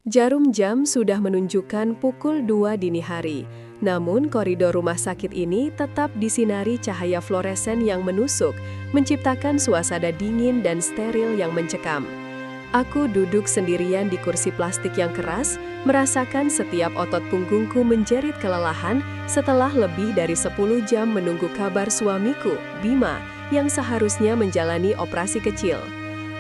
Jarum jam sudah menunjukkan pukul 2 dini hari. Namun koridor rumah sakit ini tetap disinari cahaya fluoresen yang menusuk, menciptakan suasana dingin dan steril yang mencekam. Aku duduk sendirian di kursi plastik yang keras, merasakan setiap otot punggungku menjerit kelelahan setelah lebih dari 10 jam menunggu kabar suamiku, Bima, yang seharusnya menjalani operasi kecil.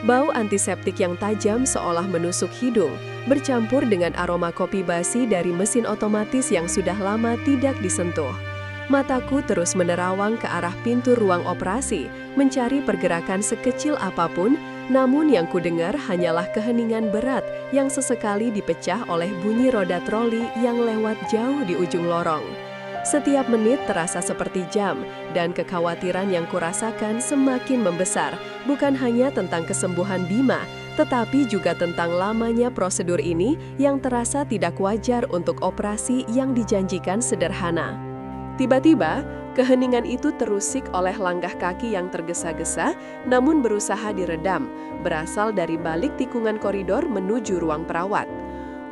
Bau antiseptik yang tajam seolah menusuk hidung, bercampur dengan aroma kopi basi dari mesin otomatis yang sudah lama tidak disentuh. Mataku terus menerawang ke arah pintu ruang operasi, mencari pergerakan sekecil apapun, namun yang kudengar hanyalah keheningan berat yang sesekali dipecah oleh bunyi roda troli yang lewat jauh di ujung lorong. Setiap menit terasa seperti jam, dan kekhawatiran yang kurasakan semakin membesar, bukan hanya tentang kesembuhan Bima, tetapi juga tentang lamanya prosedur ini yang terasa tidak wajar untuk operasi yang dijanjikan sederhana. Tiba-tiba, keheningan itu terusik oleh langkah kaki yang tergesa-gesa, namun berusaha diredam, berasal dari balik tikungan koridor menuju ruang perawat.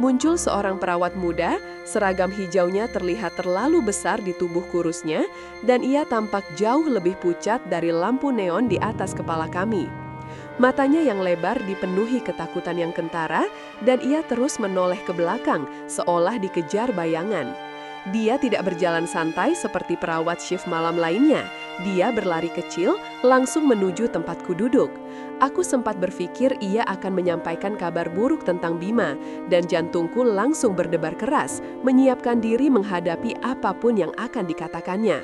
Muncul seorang perawat muda, seragam hijaunya terlihat terlalu besar di tubuh kurusnya, dan ia tampak jauh lebih pucat dari lampu neon di atas kepala kami. Matanya yang lebar dipenuhi ketakutan yang kentara, dan ia terus menoleh ke belakang, seolah dikejar bayangan. Dia tidak berjalan santai seperti perawat shift malam lainnya. Dia berlari kecil, langsung menuju tempatku duduk. Aku sempat berpikir ia akan menyampaikan kabar buruk tentang Bima, dan jantungku langsung berdebar keras, menyiapkan diri menghadapi apapun yang akan dikatakannya.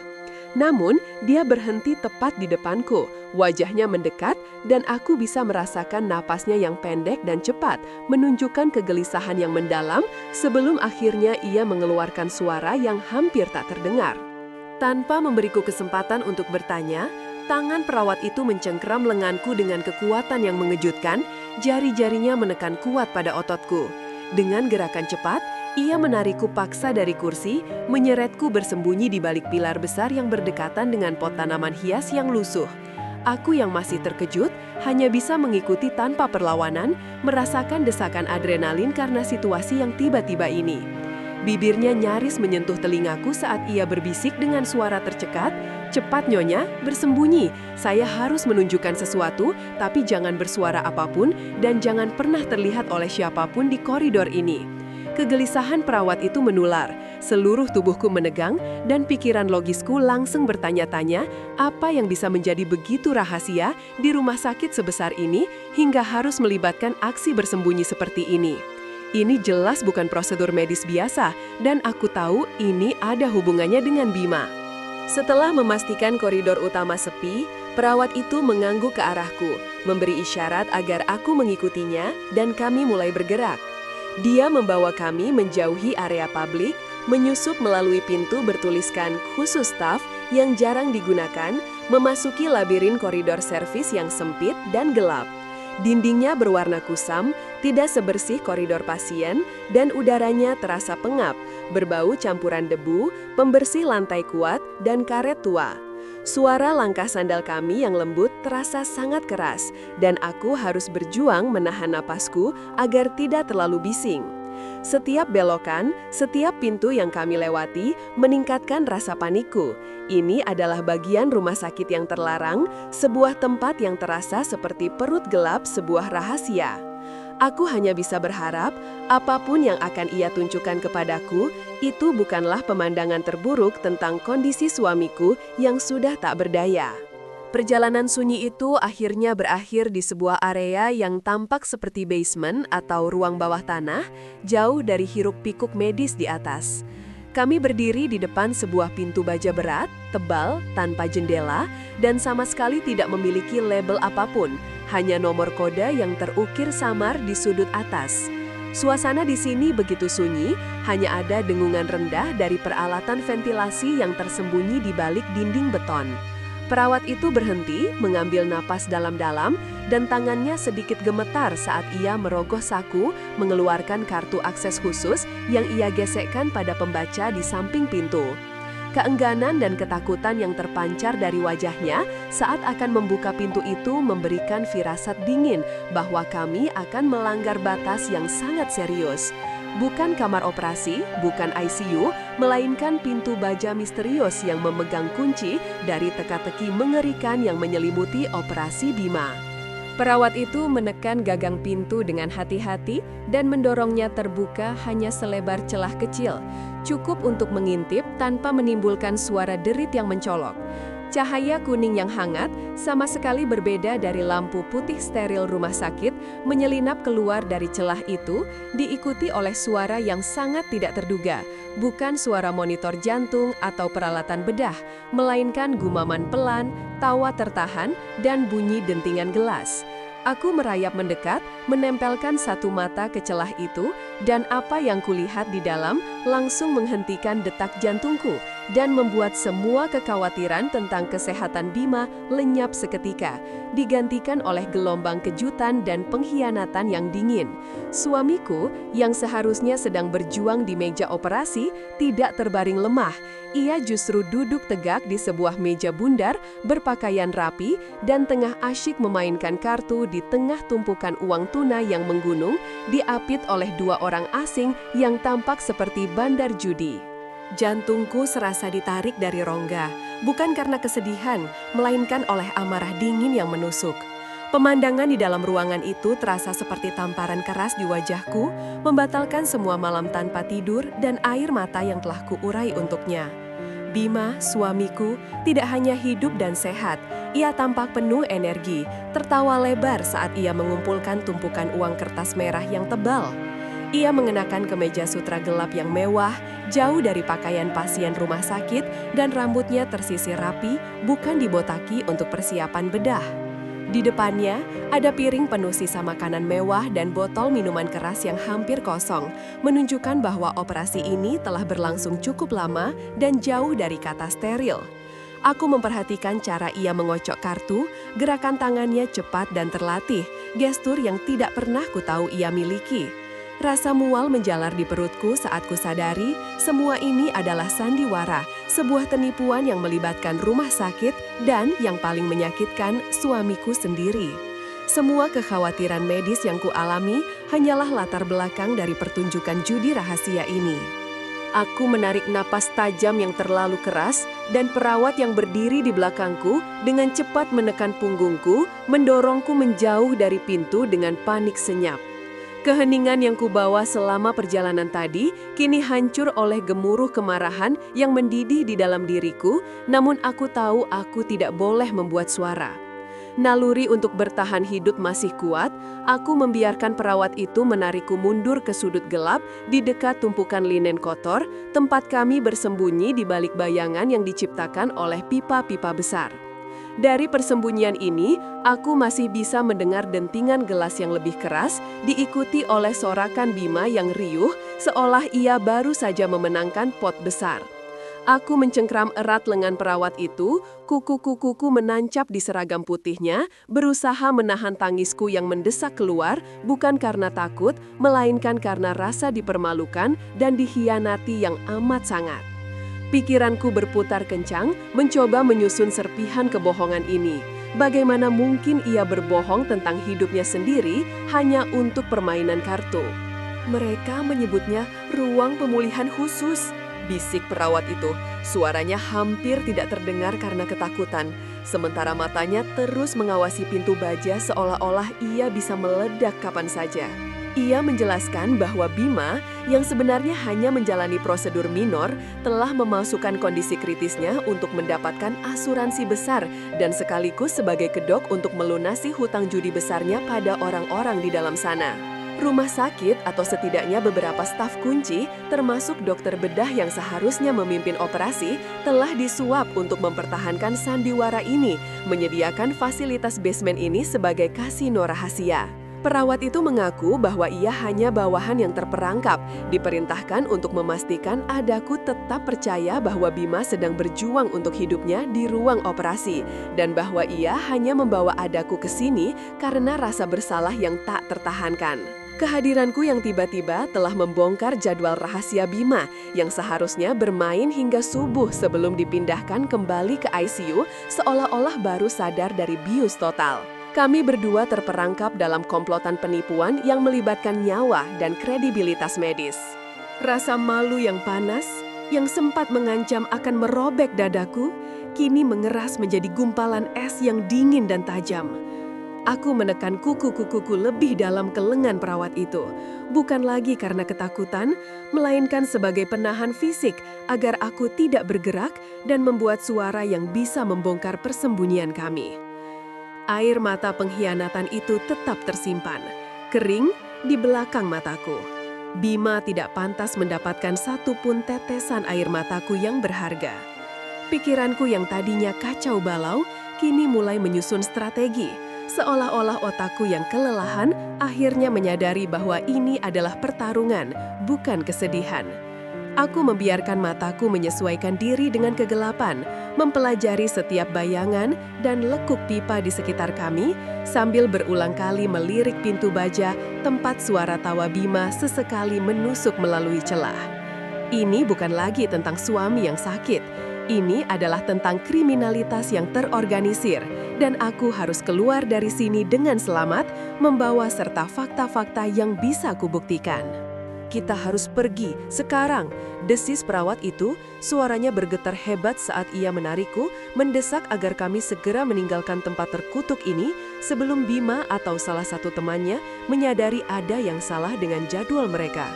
Namun, dia berhenti tepat di depanku, wajahnya mendekat, dan aku bisa merasakan napasnya yang pendek dan cepat, menunjukkan kegelisahan yang mendalam sebelum akhirnya ia mengeluarkan suara yang hampir tak terdengar. Tanpa memberiku kesempatan untuk bertanya, tangan perawat itu mencengkram lenganku dengan kekuatan yang mengejutkan, jari-jarinya menekan kuat pada ototku. Dengan gerakan cepat, ia menarikku paksa dari kursi, menyeretku bersembunyi di balik pilar besar yang berdekatan dengan pot tanaman hias yang lusuh. Aku yang masih terkejut, hanya bisa mengikuti tanpa perlawanan, merasakan desakan adrenalin karena situasi yang tiba-tiba ini. Bibirnya nyaris menyentuh telingaku saat ia berbisik dengan suara tercekat, "Cepat Nyonya, bersembunyi. Saya harus menunjukkan sesuatu, tapi jangan bersuara apapun dan jangan pernah terlihat oleh siapapun di koridor ini." Kegelisahan perawat itu menular, seluruh tubuhku menegang, dan pikiran logisku langsung bertanya-tanya apa yang bisa menjadi begitu rahasia di rumah sakit sebesar ini hingga harus melibatkan aksi bersembunyi seperti ini. Ini jelas bukan prosedur medis biasa, dan aku tahu ini ada hubungannya dengan Bima. Setelah memastikan koridor utama sepi, perawat itu mengangguk ke arahku, memberi isyarat agar aku mengikutinya, dan kami mulai bergerak. Dia membawa kami menjauhi area publik, menyusup melalui pintu bertuliskan khusus staf yang jarang digunakan, memasuki labirin koridor servis yang sempit dan gelap. Dindingnya berwarna kusam, tidak sebersih koridor pasien, dan udaranya terasa pengap, berbau campuran debu, pembersih lantai kuat, dan karet tua. Suara langkah sandal kami yang lembut terasa sangat keras, dan aku harus berjuang menahan napasku agar tidak terlalu bising. Setiap belokan, setiap pintu yang kami lewati meningkatkan rasa panikku. Ini adalah bagian rumah sakit yang terlarang, sebuah tempat yang terasa seperti perut gelap sebuah rahasia. Aku hanya bisa berharap apapun yang akan ia tunjukkan kepadaku itu bukanlah pemandangan terburuk tentang kondisi suamiku yang sudah tak berdaya. Perjalanan sunyi itu akhirnya berakhir di sebuah area yang tampak seperti basement atau ruang bawah tanah, jauh dari hiruk-pikuk medis di atas. Kami berdiri di depan sebuah pintu baja berat, tebal, tanpa jendela, dan sama sekali tidak memiliki label apapun, hanya nomor kode yang terukir samar di sudut atas. Suasana di sini begitu sunyi, hanya ada dengungan rendah dari peralatan ventilasi yang tersembunyi di balik dinding beton. Perawat itu berhenti, mengambil napas dalam-dalam, dan tangannya sedikit gemetar saat ia merogoh saku, mengeluarkan kartu akses khusus yang ia gesekkan pada pembaca di samping pintu. Keengganan dan ketakutan yang terpancar dari wajahnya saat akan membuka pintu itu memberikan firasat dingin bahwa kami akan melanggar batas yang sangat serius. Bukan kamar operasi, bukan ICU, melainkan pintu baja misterius yang memegang kunci dari teka-teki mengerikan yang menyelimuti operasi Bima. Perawat itu menekan gagang pintu dengan hati-hati dan mendorongnya terbuka hanya selebar celah kecil, cukup untuk mengintip tanpa menimbulkan suara derit yang mencolok. Cahaya kuning yang hangat, sama sekali berbeda dari lampu putih steril rumah sakit, menyelinap keluar dari celah itu, diikuti oleh suara yang sangat tidak terduga. Bukan suara monitor jantung atau peralatan bedah, melainkan gumaman pelan, tawa tertahan, dan bunyi dentingan gelas. Aku merayap mendekat, menempelkan satu mata ke celah itu, dan apa yang kulihat di dalam langsung menghentikan detak jantungku dan membuat semua kekhawatiran tentang kesehatan Bima lenyap seketika, digantikan oleh gelombang kejutan dan pengkhianatan yang dingin. Suamiku, yang seharusnya sedang berjuang di meja operasi, tidak terbaring lemah. Ia justru duduk tegak di sebuah meja bundar, berpakaian rapi, dan tengah asyik memainkan kartu di tengah tumpukan uang tunai yang menggunung, diapit oleh dua orang asing yang tampak seperti bandar judi. Jantungku serasa ditarik dari rongga, bukan karena kesedihan, melainkan oleh amarah dingin yang menusuk. Pemandangan di dalam ruangan itu terasa seperti tamparan keras di wajahku, membatalkan semua malam tanpa tidur dan air mata yang telah kuurai untuknya. Bima, suamiku, tidak hanya hidup dan sehat, ia tampak penuh energi, tertawa lebar saat ia mengumpulkan tumpukan uang kertas merah yang tebal. Ia mengenakan kemeja sutra gelap yang mewah, jauh dari pakaian pasien rumah sakit, dan rambutnya tersisir rapi, bukan dibotaki untuk persiapan bedah. Di depannya, ada piring penuh sisa makanan mewah dan botol minuman keras yang hampir kosong, menunjukkan bahwa operasi ini telah berlangsung cukup lama dan jauh dari kata steril. Aku memperhatikan cara ia mengocok kartu, gerakan tangannya cepat dan terlatih, gestur yang tidak pernah kutahu ia miliki. Rasa mual menjalar di perutku saat kusadari semua ini adalah sandiwara, sebuah penipuan yang melibatkan rumah sakit dan yang paling menyakitkan suamiku sendiri. Semua kekhawatiran medis yang kualami hanyalah latar belakang dari pertunjukan judi rahasia ini. Aku menarik napas tajam yang terlalu keras dan perawat yang berdiri di belakangku dengan cepat menekan punggungku, mendorongku menjauh dari pintu dengan panik senyap. Keheningan yang kubawa selama perjalanan tadi kini hancur oleh gemuruh kemarahan yang mendidih di dalam diriku, namun aku tahu aku tidak boleh membuat suara. Naluri untuk bertahan hidup masih kuat, aku membiarkan perawat itu menarikku mundur ke sudut gelap di dekat tumpukan linen kotor, tempat kami bersembunyi di balik bayangan yang diciptakan oleh pipa-pipa besar. Dari persembunyian ini, aku masih bisa mendengar dentingan gelas yang lebih keras, diikuti oleh sorakan Bima yang riuh, seolah ia baru saja memenangkan pot besar. Aku mencengkram erat lengan perawat itu, kuku-kukuku menancap di seragam putihnya, berusaha menahan tangisku yang mendesak keluar, bukan karena takut, melainkan karena rasa dipermalukan dan dikhianati yang amat sangat. Pikiranku berputar kencang, mencoba menyusun serpihan kebohongan ini. Bagaimana mungkin ia berbohong tentang hidupnya sendiri hanya untuk permainan kartu? Mereka menyebutnya ruang pemulihan khusus, bisik perawat itu. Suaranya hampir tidak terdengar karena ketakutan, sementara matanya terus mengawasi pintu baja seolah-olah ia bisa meledak kapan saja. Ia menjelaskan bahwa Bima, yang sebenarnya hanya menjalani prosedur minor, telah memasukkan kondisi kritisnya untuk mendapatkan asuransi besar dan sekaligus sebagai kedok untuk melunasi hutang judi besarnya pada orang-orang di dalam sana. Rumah sakit atau setidaknya beberapa staf kunci, termasuk dokter bedah yang seharusnya memimpin operasi, telah disuap untuk mempertahankan sandiwara ini, menyediakan fasilitas basement ini sebagai kasino rahasia. Perawat itu mengaku bahwa ia hanya bawahan yang terperangkap, diperintahkan untuk memastikan adaku tetap percaya bahwa Bima sedang berjuang untuk hidupnya di ruang operasi, dan bahwa ia hanya membawa adaku ke sini karena rasa bersalah yang tak tertahankan. Kehadiranku yang tiba-tiba telah membongkar jadwal rahasia Bima yang seharusnya bermain hingga subuh sebelum dipindahkan kembali ke ICU seolah-olah baru sadar dari bius total. Kami berdua terperangkap dalam komplotan penipuan yang melibatkan nyawa dan kredibilitas medis. Rasa malu yang panas, yang sempat mengancam akan merobek dadaku, kini mengeras menjadi gumpalan es yang dingin dan tajam. Aku menekan kuku-kukuku lebih dalam ke lengan perawat itu, bukan lagi karena ketakutan, melainkan sebagai penahan fisik agar aku tidak bergerak dan membuat suara yang bisa membongkar persembunyian kami. Air mata pengkhianatan itu tetap tersimpan, kering di belakang mataku. Bima tidak pantas mendapatkan satupun tetesan air mataku yang berharga. Pikiranku yang tadinya kacau balau, kini mulai menyusun strategi. Seolah-olah otakku yang kelelahan akhirnya menyadari bahwa ini adalah pertarungan, bukan kesedihan. Aku membiarkan mataku menyesuaikan diri dengan kegelapan, mempelajari setiap bayangan dan lekuk pipa di sekitar kami, sambil berulang kali melirik pintu baja tempat suara tawa Bima sesekali menusuk melalui celah. Ini bukan lagi tentang suami yang sakit. Ini adalah tentang kriminalitas yang terorganisir, dan aku harus keluar dari sini dengan selamat, membawa serta fakta-fakta yang bisa kubuktikan. Kita harus pergi, sekarang, desis perawat itu, suaranya bergetar hebat saat ia menarikku, mendesak agar kami segera meninggalkan tempat terkutuk ini, sebelum Bima atau salah satu temannya menyadari ada yang salah dengan jadwal mereka.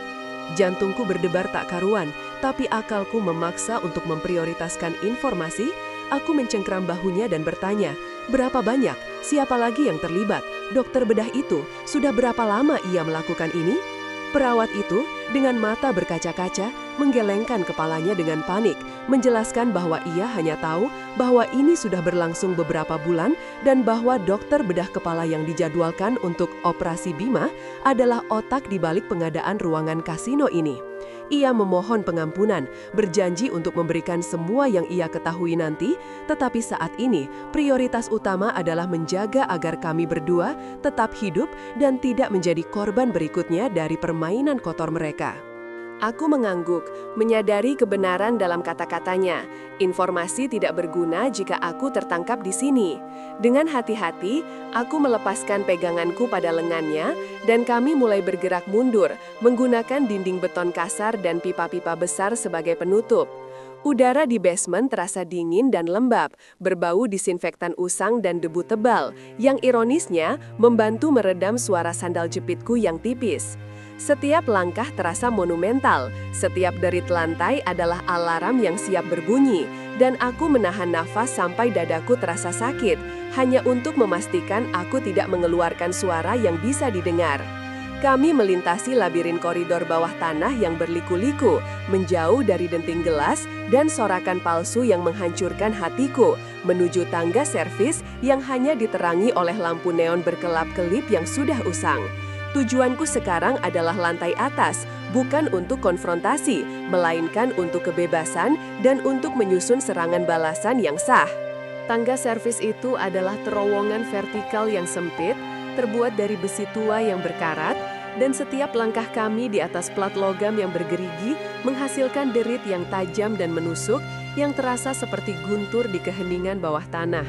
Jantungku berdebar tak karuan, tapi akalku memaksa untuk memprioritaskan informasi. Aku mencengkram bahunya dan bertanya, berapa banyak? Siapa lagi yang terlibat? Dokter bedah itu, sudah berapa lama ia melakukan ini? Perawat itu, dengan mata berkaca-kaca, menggelengkan kepalanya dengan panik, menjelaskan bahwa ia hanya tahu bahwa ini sudah berlangsung beberapa bulan dan bahwa dokter bedah kepala yang dijadwalkan untuk operasi Bima adalah otak di balik pengadaan ruangan kasino ini. Ia memohon pengampunan, berjanji untuk memberikan semua yang ia ketahui nanti, tetapi saat ini prioritas utama adalah menjaga agar kami berdua tetap hidup dan tidak menjadi korban berikutnya dari permainan kotor mereka. Aku mengangguk, menyadari kebenaran dalam kata-katanya. Informasi tidak berguna jika aku tertangkap di sini. Dengan hati-hati, aku melepaskan peganganku pada lengannya, dan kami mulai bergerak mundur, menggunakan dinding beton kasar dan pipa-pipa besar sebagai penutup. Udara di basement terasa dingin dan lembab, berbau disinfektan usang dan debu tebal, yang ironisnya membantu meredam suara sandal jepitku yang tipis. Setiap langkah terasa monumental, setiap derit lantai adalah alarm yang siap berbunyi, dan aku menahan nafas sampai dadaku terasa sakit, hanya untuk memastikan aku tidak mengeluarkan suara yang bisa didengar. Kami melintasi labirin koridor bawah tanah yang berliku-liku, menjauh dari denting gelas dan sorakan palsu yang menghancurkan hatiku, menuju tangga servis yang hanya diterangi oleh lampu neon berkelap-kelip yang sudah usang. Tujuanku sekarang adalah lantai atas, bukan untuk konfrontasi, melainkan untuk kebebasan dan untuk menyusun serangan balasan yang sah. Tangga servis itu adalah terowongan vertikal yang sempit, terbuat dari besi tua yang berkarat, dan setiap langkah kami di atas plat logam yang bergerigi menghasilkan derit yang tajam dan menusuk yang terasa seperti guntur di keheningan bawah tanah.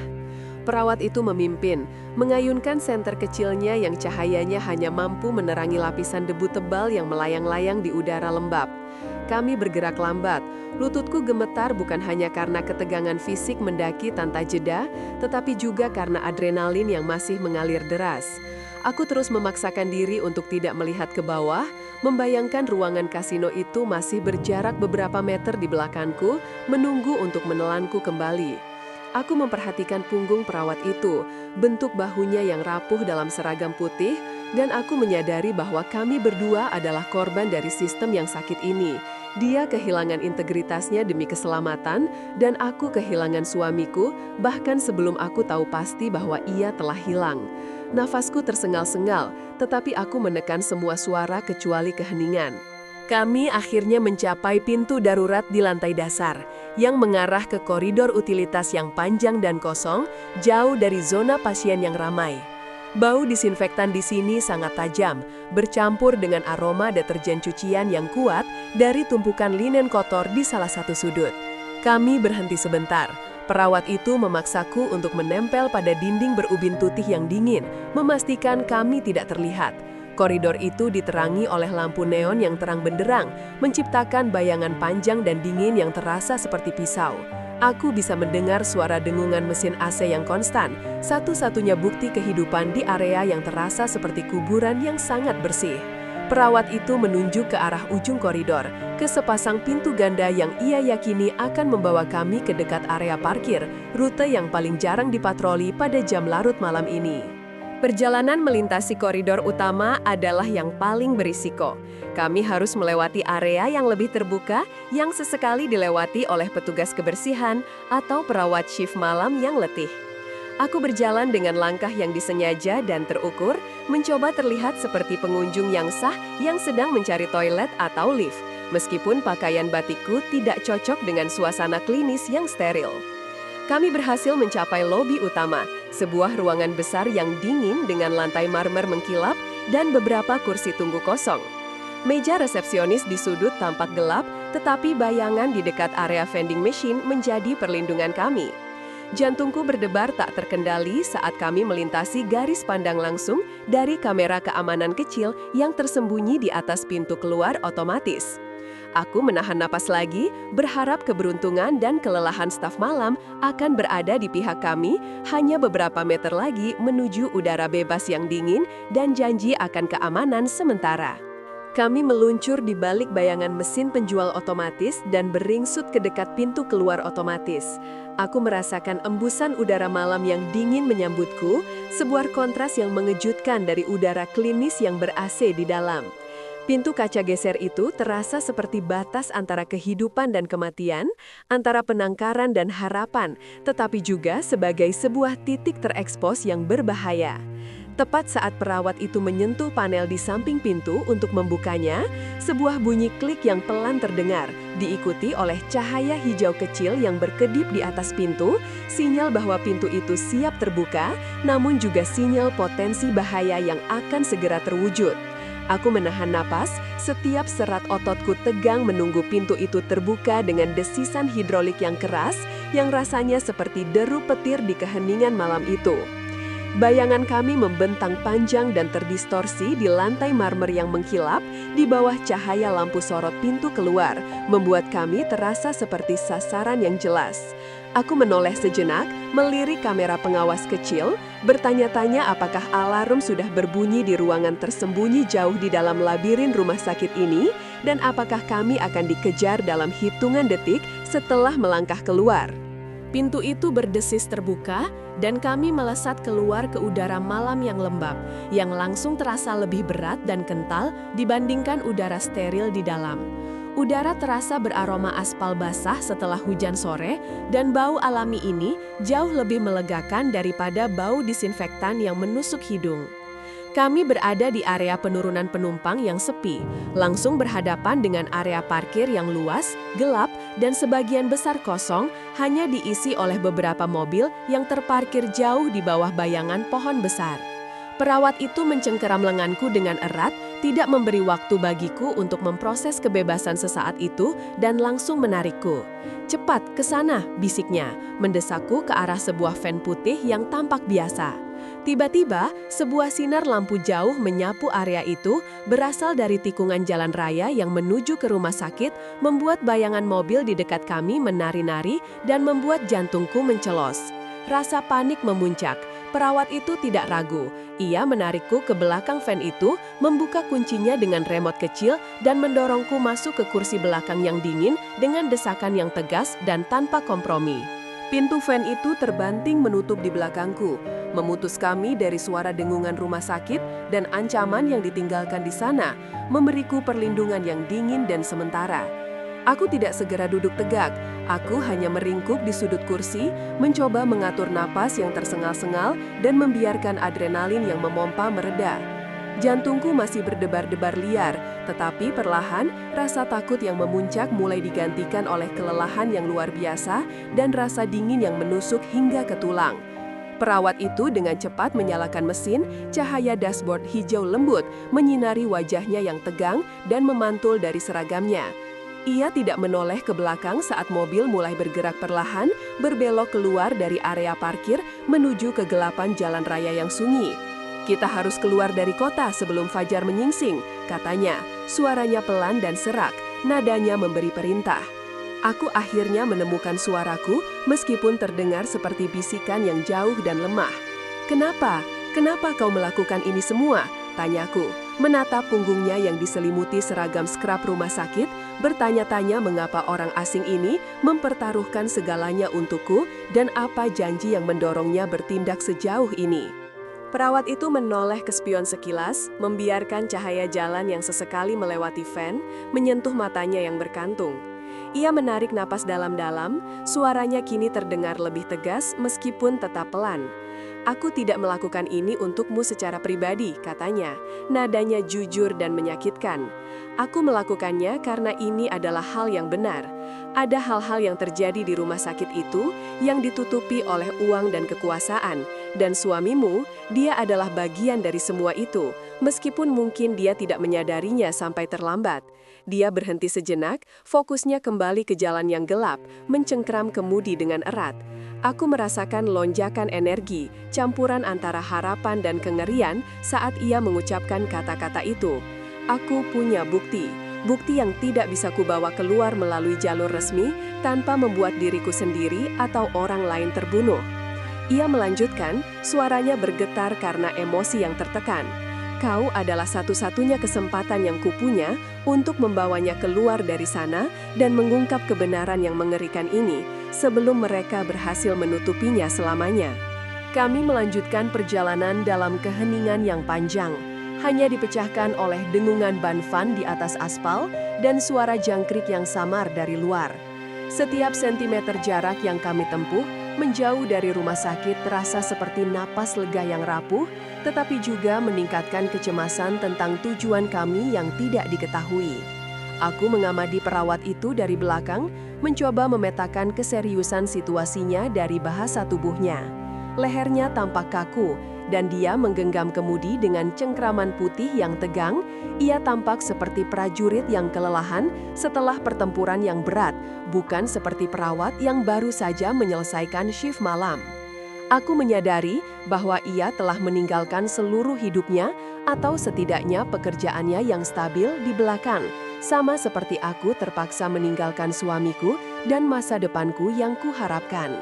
Perawat itu memimpin, mengayunkan senter kecilnya yang cahayanya hanya mampu menerangi lapisan debu tebal yang melayang-layang di udara lembab. Kami bergerak lambat, lututku gemetar bukan hanya karena ketegangan fisik mendaki tanpa jeda, tetapi juga karena adrenalin yang masih mengalir deras. Aku terus memaksakan diri untuk tidak melihat ke bawah, membayangkan ruangan kasino itu masih berjarak beberapa meter di belakangku, menunggu untuk menelanku kembali. Aku memperhatikan punggung perawat itu, bentuk bahunya yang rapuh dalam seragam putih, dan aku menyadari bahwa kami berdua adalah korban dari sistem yang sakit ini. Dia kehilangan integritasnya demi keselamatan, dan aku kehilangan suamiku, bahkan sebelum aku tahu pasti bahwa ia telah hilang. Nafasku tersengal-sengal, tetapi aku menekan semua suara kecuali keheningan. Kami akhirnya mencapai pintu darurat di lantai dasar, yang mengarah ke koridor utilitas yang panjang dan kosong, jauh dari zona pasien yang ramai. Bau disinfektan di sini sangat tajam, bercampur dengan aroma deterjen cucian yang kuat dari tumpukan linen kotor di salah satu sudut. Kami berhenti sebentar. Perawat itu memaksaku untuk menempel pada dinding berubin putih yang dingin, memastikan kami tidak terlihat. Koridor itu diterangi oleh lampu neon yang terang benderang, menciptakan bayangan panjang dan dingin yang terasa seperti pisau. Aku bisa mendengar suara dengungan mesin AC yang konstan, satu-satunya bukti kehidupan di area yang terasa seperti kuburan yang sangat bersih. Perawat itu menunjuk ke arah ujung koridor, ke sepasang pintu ganda yang ia yakini akan membawa kami ke dekat area parkir, rute yang paling jarang dipatroli pada jam larut malam ini. Perjalanan melintasi koridor utama adalah yang paling berisiko. Kami harus melewati area yang lebih terbuka yang sesekali dilewati oleh petugas kebersihan atau perawat shift malam yang letih. Aku berjalan dengan langkah yang disengaja dan terukur, mencoba terlihat seperti pengunjung yang sah yang sedang mencari toilet atau lift, meskipun pakaian batikku tidak cocok dengan suasana klinis yang steril. Kami berhasil mencapai lobi utama, sebuah ruangan besar yang dingin dengan lantai marmer mengkilap dan beberapa kursi tunggu kosong. Meja resepsionis di sudut tampak gelap, tetapi bayangan di dekat area vending machine menjadi perlindungan kami. Jantungku berdebar tak terkendali saat kami melintasi garis pandang langsung dari kamera keamanan kecil yang tersembunyi di atas pintu keluar otomatis. Aku menahan napas lagi, berharap keberuntungan dan kelelahan staf malam akan berada di pihak kami hanya beberapa meter lagi menuju udara bebas yang dingin dan janji akan keamanan sementara. Kami meluncur di balik bayangan mesin penjual otomatis dan beringsut ke dekat pintu keluar otomatis. Aku merasakan embusan udara malam yang dingin menyambutku, sebuah kontras yang mengejutkan dari udara klinis yang ber-AC di dalam. Pintu kaca geser itu terasa seperti batas antara kehidupan dan kematian, antara penangkaran dan harapan, tetapi juga sebagai sebuah titik terekspos yang berbahaya. Tepat saat perawat itu menyentuh panel di samping pintu untuk membukanya, sebuah bunyi klik yang pelan terdengar, diikuti oleh cahaya hijau kecil yang berkedip di atas pintu, sinyal bahwa pintu itu siap terbuka, namun juga sinyal potensi bahaya yang akan segera terwujud. Aku menahan napas, setiap serat ototku tegang menunggu pintu itu terbuka dengan desisan hidrolik yang keras, yang rasanya seperti deru petir di keheningan malam itu. Bayangan kami membentang panjang dan terdistorsi di lantai marmer yang mengkilap di bawah cahaya lampu sorot pintu keluar, membuat kami terasa seperti sasaran yang jelas. Aku menoleh sejenak, melirik kamera pengawas kecil, bertanya-tanya apakah alarm sudah berbunyi di ruangan tersembunyi jauh di dalam labirin rumah sakit ini, dan apakah kami akan dikejar dalam hitungan detik setelah melangkah keluar. Pintu itu berdesis terbuka, dan kami melesat keluar ke udara malam yang lembab, yang langsung terasa lebih berat dan kental dibandingkan udara steril di dalam. Udara terasa beraroma aspal basah setelah hujan sore, dan bau alami ini jauh lebih melegakan daripada bau disinfektan yang menusuk hidung. Kami berada di area penurunan penumpang yang sepi, langsung berhadapan dengan area parkir yang luas, gelap, dan sebagian besar kosong, hanya diisi oleh beberapa mobil yang terparkir jauh di bawah bayangan pohon besar. Perawat itu mencengkeram lenganku dengan erat, tidak memberi waktu bagiku untuk memproses kebebasan sesaat itu, dan langsung menarikku. "Cepat, ke sana," bisiknya, mendesakku ke arah sebuah van putih yang tampak biasa. Tiba-tiba, sebuah sinar lampu jauh menyapu area itu, berasal dari tikungan jalan raya yang menuju ke rumah sakit, membuat bayangan mobil di dekat kami menari-nari dan membuat jantungku mencelos. Rasa panik memuncak. Perawat itu tidak ragu. Ia menarikku ke belakang van itu, membuka kuncinya dengan remote kecil, dan mendorongku masuk ke kursi belakang yang dingin dengan desakan yang tegas dan tanpa kompromi. Pintu van itu terbanting menutup di belakangku, memutus kami dari suara dengungan rumah sakit dan ancaman yang ditinggalkan di sana, memberiku perlindungan yang dingin dan sementara. Aku tidak segera duduk tegak, aku hanya meringkuk di sudut kursi, mencoba mengatur napas yang tersengal-sengal dan membiarkan adrenalin yang memompa mereda. Jantungku masih berdebar-debar liar, tetapi perlahan rasa takut yang memuncak mulai digantikan oleh kelelahan yang luar biasa dan rasa dingin yang menusuk hingga ke tulang. Perawat itu dengan cepat menyalakan mesin, cahaya dashboard hijau lembut menyinari wajahnya yang tegang dan memantul dari seragamnya. Ia tidak menoleh ke belakang saat mobil mulai bergerak perlahan, berbelok keluar dari area parkir menuju kegelapan jalan raya yang sunyi. "Kita harus keluar dari kota sebelum fajar menyingsing," katanya. Suaranya pelan dan serak, nadanya memberi perintah. Aku akhirnya menemukan suaraku meskipun terdengar seperti bisikan yang jauh dan lemah. "Kenapa? Kenapa kau melakukan ini semua?" tanyaku. Menatap punggungnya yang diselimuti seragam skrap rumah sakit, bertanya-tanya mengapa orang asing ini mempertaruhkan segalanya untukku dan apa janji yang mendorongnya bertindak sejauh ini. Perawat itu menoleh ke spion sekilas, membiarkan cahaya jalan yang sesekali melewati van, menyentuh matanya yang berkantung. Ia menarik napas dalam-dalam, suaranya kini terdengar lebih tegas meskipun tetap pelan. "Aku tidak melakukan ini untukmu secara pribadi," katanya. Nadanya jujur dan menyakitkan. "Aku melakukannya karena ini adalah hal yang benar. Ada hal-hal yang terjadi di rumah sakit itu yang ditutupi oleh uang dan kekuasaan. Dan suamimu, dia adalah bagian dari semua itu, meskipun mungkin dia tidak menyadarinya sampai terlambat." Dia berhenti sejenak, fokusnya kembali ke jalan yang gelap, mencengkram kemudi dengan erat. Aku merasakan lonjakan energi, campuran antara harapan dan kengerian saat ia mengucapkan kata-kata itu. "Aku punya bukti, bukti yang tidak bisa kubawa keluar melalui jalur resmi tanpa membuat diriku sendiri atau orang lain terbunuh." Ia melanjutkan, suaranya bergetar karena emosi yang tertekan. "Kau adalah satu-satunya kesempatan yang kupunya untuk membawanya keluar dari sana dan mengungkap kebenaran yang mengerikan ini sebelum mereka berhasil menutupinya selamanya." Kami melanjutkan perjalanan dalam keheningan yang panjang, hanya dipecahkan oleh dengungan ban van di atas aspal dan suara jangkrik yang samar dari luar. Setiap sentimeter jarak yang kami tempuh menjauh dari rumah sakit terasa seperti napas lega yang rapuh, tetapi juga meningkatkan kecemasan tentang tujuan kami yang tidak diketahui. Aku mengamati perawat itu dari belakang, mencoba memetakan keseriusan situasinya dari bahasa tubuhnya. Lehernya tampak kaku, dan dia menggenggam kemudi dengan cengkraman putih yang tegang. Ia tampak seperti prajurit yang kelelahan setelah pertempuran yang berat, bukan seperti perawat yang baru saja menyelesaikan shift malam. Aku menyadari bahwa ia telah meninggalkan seluruh hidupnya atau setidaknya pekerjaannya yang stabil di belakang, sama seperti aku terpaksa meninggalkan suamiku dan masa depanku yang kuharapkan.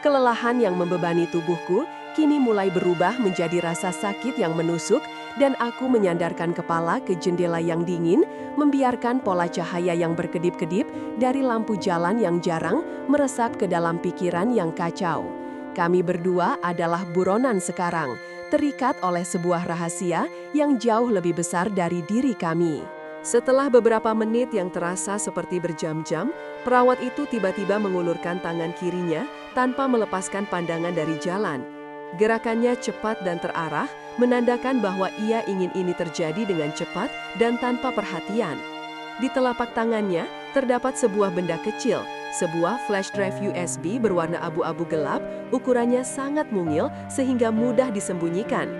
Kelelahan yang membebani tubuhku kini mulai berubah menjadi rasa sakit yang menusuk, dan aku menyandarkan kepala ke jendela yang dingin, membiarkan pola cahaya yang berkedip-kedip dari lampu jalan yang jarang meresap ke dalam pikiran yang kacau. Kami berdua adalah buronan sekarang, terikat oleh sebuah rahasia yang jauh lebih besar dari diri kami. Setelah beberapa menit yang terasa seperti berjam-jam, perawat itu tiba-tiba mengulurkan tangan kirinya tanpa melepaskan pandangan dari jalan. Gerakannya cepat dan terarah, menandakan bahwa ia ingin ini terjadi dengan cepat dan tanpa perhatian. Di telapak tangannya terdapat sebuah benda kecil, sebuah flash drive USB berwarna abu-abu gelap, ukurannya sangat mungil sehingga mudah disembunyikan.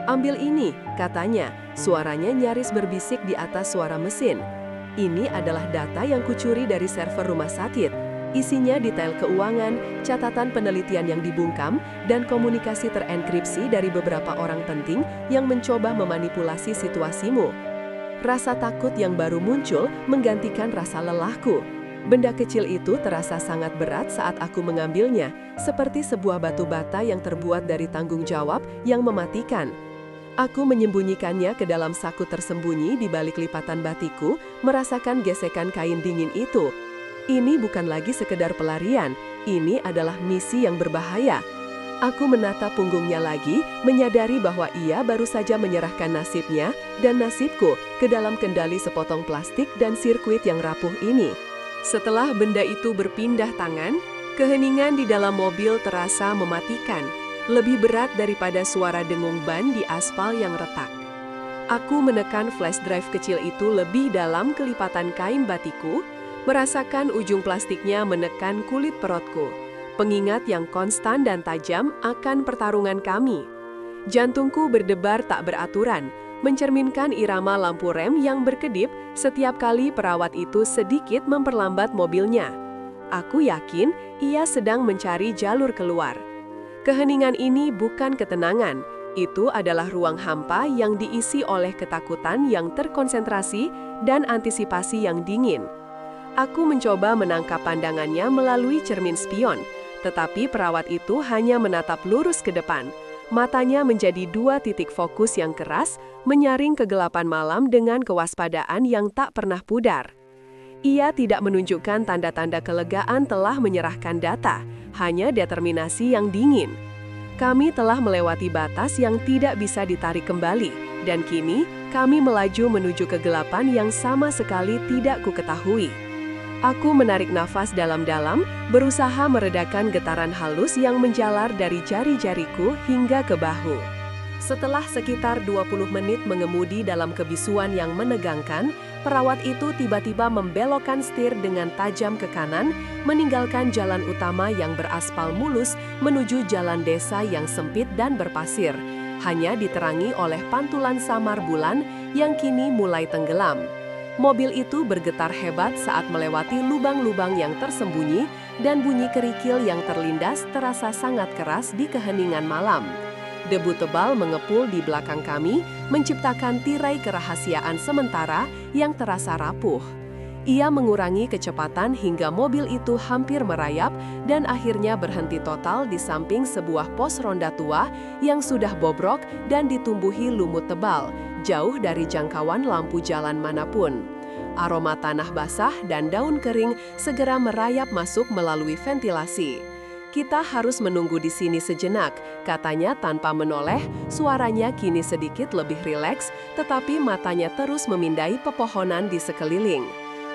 "Ambil ini," katanya, suaranya nyaris berbisik di atas suara mesin. "Ini adalah data yang kucuri dari server rumah sakit. Isinya detail keuangan, catatan penelitian yang dibungkam, dan komunikasi terenkripsi dari beberapa orang penting yang mencoba memanipulasi situasimu." Rasa takut yang baru muncul menggantikan rasa lelahku. Benda kecil itu terasa sangat berat saat aku mengambilnya, seperti sebuah batu bata yang terbuat dari tanggung jawab yang mematikan. Aku menyembunyikannya ke dalam saku tersembunyi di balik lipatan batikku, merasakan gesekan kain dingin itu. Ini bukan lagi sekedar pelarian, ini adalah misi yang berbahaya. Aku menatap punggungnya lagi, menyadari bahwa ia baru saja menyerahkan nasibnya dan nasibku ke dalam kendali sepotong plastik dan sirkuit yang rapuh ini. Setelah benda itu berpindah tangan, keheningan di dalam mobil terasa mematikan, lebih berat daripada suara dengung ban di aspal yang retak. Aku menekan flash drive kecil itu lebih dalam ke lipatan kain batikku, merasakan ujung plastiknya menekan kulit perutku. pengingat yang konstan dan tajam akan pertarungan kami. Jantungku berdebar tak beraturan, mencerminkan irama lampu rem yang berkedip setiap kali perawat itu sedikit memperlambat mobilnya. Aku yakin ia sedang mencari jalur keluar. Keheningan ini bukan ketenangan, itu adalah ruang hampa yang diisi oleh ketakutan yang terkonsentrasi dan antisipasi yang dingin. Aku mencoba menangkap pandangannya melalui cermin spion, tetapi perawat itu hanya menatap lurus ke depan. Matanya menjadi dua titik fokus yang keras, menyaring kegelapan malam dengan kewaspadaan yang tak pernah pudar. Ia tidak menunjukkan tanda-tanda kelegaan telah menyerahkan data, hanya determinasi yang dingin. Kami telah melewati batas yang tidak bisa ditarik kembali, dan kini kami melaju menuju kegelapan yang sama sekali tidak kuketahui. Aku menarik nafas dalam-dalam, berusaha meredakan getaran halus yang menjalar dari jari-jariku hingga ke bahu. Setelah sekitar 20 menit mengemudi dalam kebisuan yang menegangkan, perawat itu tiba-tiba membelokkan setir dengan tajam ke kanan, meninggalkan jalan utama yang beraspal mulus menuju jalan desa yang sempit dan berpasir, hanya diterangi oleh pantulan samar bulan yang kini mulai tenggelam. Mobil itu bergetar hebat saat melewati lubang-lubang yang tersembunyi dan bunyi kerikil yang terlindas terasa sangat keras di keheningan malam. Debu tebal mengepul di belakang kami, menciptakan tirai kerahasiaan sementara yang terasa rapuh. Ia mengurangi kecepatan hingga mobil itu hampir merayap dan akhirnya berhenti total di samping sebuah pos ronda tua yang sudah bobrok dan ditumbuhi lumut tebal, jauh dari jangkauan lampu jalan manapun. Aroma tanah basah dan daun kering segera merayap masuk melalui ventilasi. Kita harus menunggu di sini sejenak, katanya tanpa menoleh, suaranya kini sedikit lebih rileks, tetapi matanya terus memindai pepohonan di sekeliling.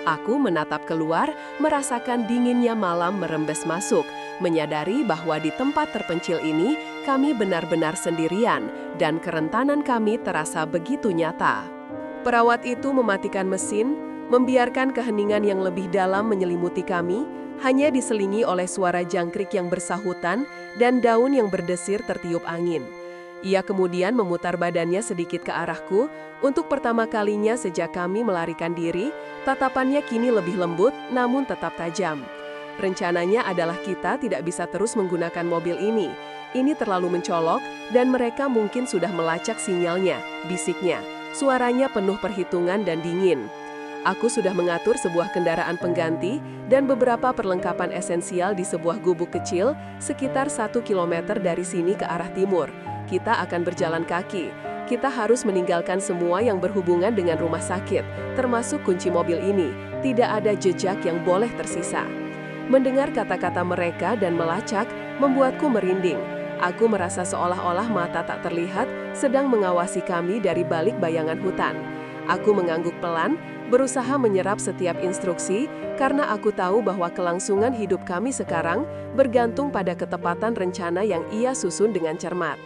Aku menatap keluar, merasakan dinginnya malam merembes masuk, menyadari bahwa di tempat terpencil ini kami benar-benar sendirian, dan kerentanan kami terasa begitu nyata. Perawat itu mematikan mesin, membiarkan keheningan yang lebih dalam menyelimuti kami, hanya diselingi oleh suara jangkrik yang bersahutan dan daun yang berdesir tertiup angin. Ia kemudian memutar badannya sedikit ke arahku. Untuk pertama kalinya sejak kami melarikan diri, tatapannya kini lebih lembut namun tetap tajam. Rencananya adalah kita tidak bisa terus menggunakan mobil ini. Ini terlalu mencolok dan mereka mungkin sudah melacak sinyalnya, bisiknya. Suaranya penuh perhitungan dan dingin. Aku sudah mengatur sebuah kendaraan pengganti dan beberapa perlengkapan esensial di sebuah gubuk kecil sekitar 1 kilometer dari sini ke arah timur. Kita akan berjalan kaki. Kita harus meninggalkan semua yang berhubungan dengan rumah sakit, termasuk kunci mobil ini. Tidak ada jejak yang boleh tersisa. Mendengar kata-kata mereka dan melacak membuatku merinding. Aku merasa seolah-olah mata tak terlihat sedang mengawasi kami dari balik bayangan hutan. Aku mengangguk pelan, berusaha menyerap setiap instruksi karena aku tahu bahwa kelangsungan hidup kami sekarang bergantung pada ketepatan rencana yang ia susun dengan cermat.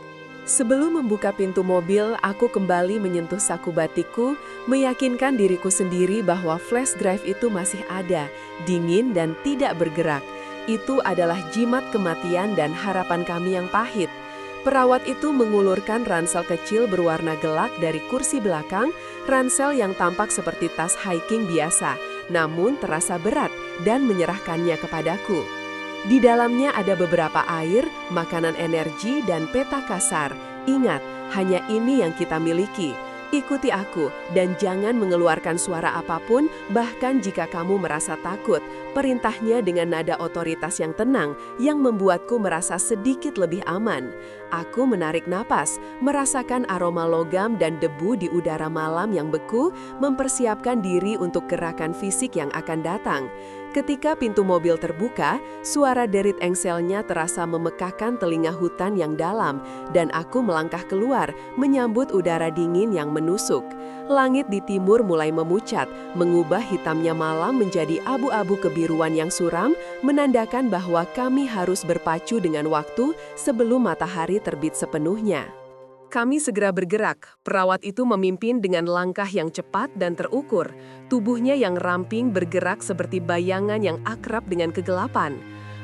Sebelum membuka pintu mobil, aku kembali menyentuh saku batikku, meyakinkan diriku sendiri bahwa flash drive itu masih ada, dingin dan tidak bergerak. Itu adalah jimat kematian dan harapan kami yang pahit. Perawat itu mengulurkan ransel kecil berwarna gelap dari kursi belakang, ransel yang tampak seperti tas hiking biasa, namun terasa berat dan menyerahkannya kepadaku. Di dalamnya ada beberapa air, makanan energi, dan peta kasar. Ingat, hanya ini yang kita miliki. Ikuti aku dan jangan mengeluarkan suara apapun, bahkan jika kamu merasa takut. Perintahnya dengan nada otoritas yang tenang yang membuatku merasa sedikit lebih aman. Aku menarik napas, merasakan aroma logam dan debu di udara malam yang beku, mempersiapkan diri untuk gerakan fisik yang akan datang. Ketika pintu mobil terbuka, suara derit engselnya terasa memekakkan telinga hutan yang dalam, dan aku melangkah keluar, menyambut udara dingin yang menusuk. Langit di timur mulai memucat, mengubah hitamnya malam menjadi abu-abu kebiruan yang suram, menandakan bahwa kami harus berpacu dengan waktu sebelum matahari terbit sepenuhnya. Kami segera bergerak. Perawat itu memimpin dengan langkah yang cepat dan terukur. Tubuhnya yang ramping bergerak seperti bayangan yang akrab dengan kegelapan.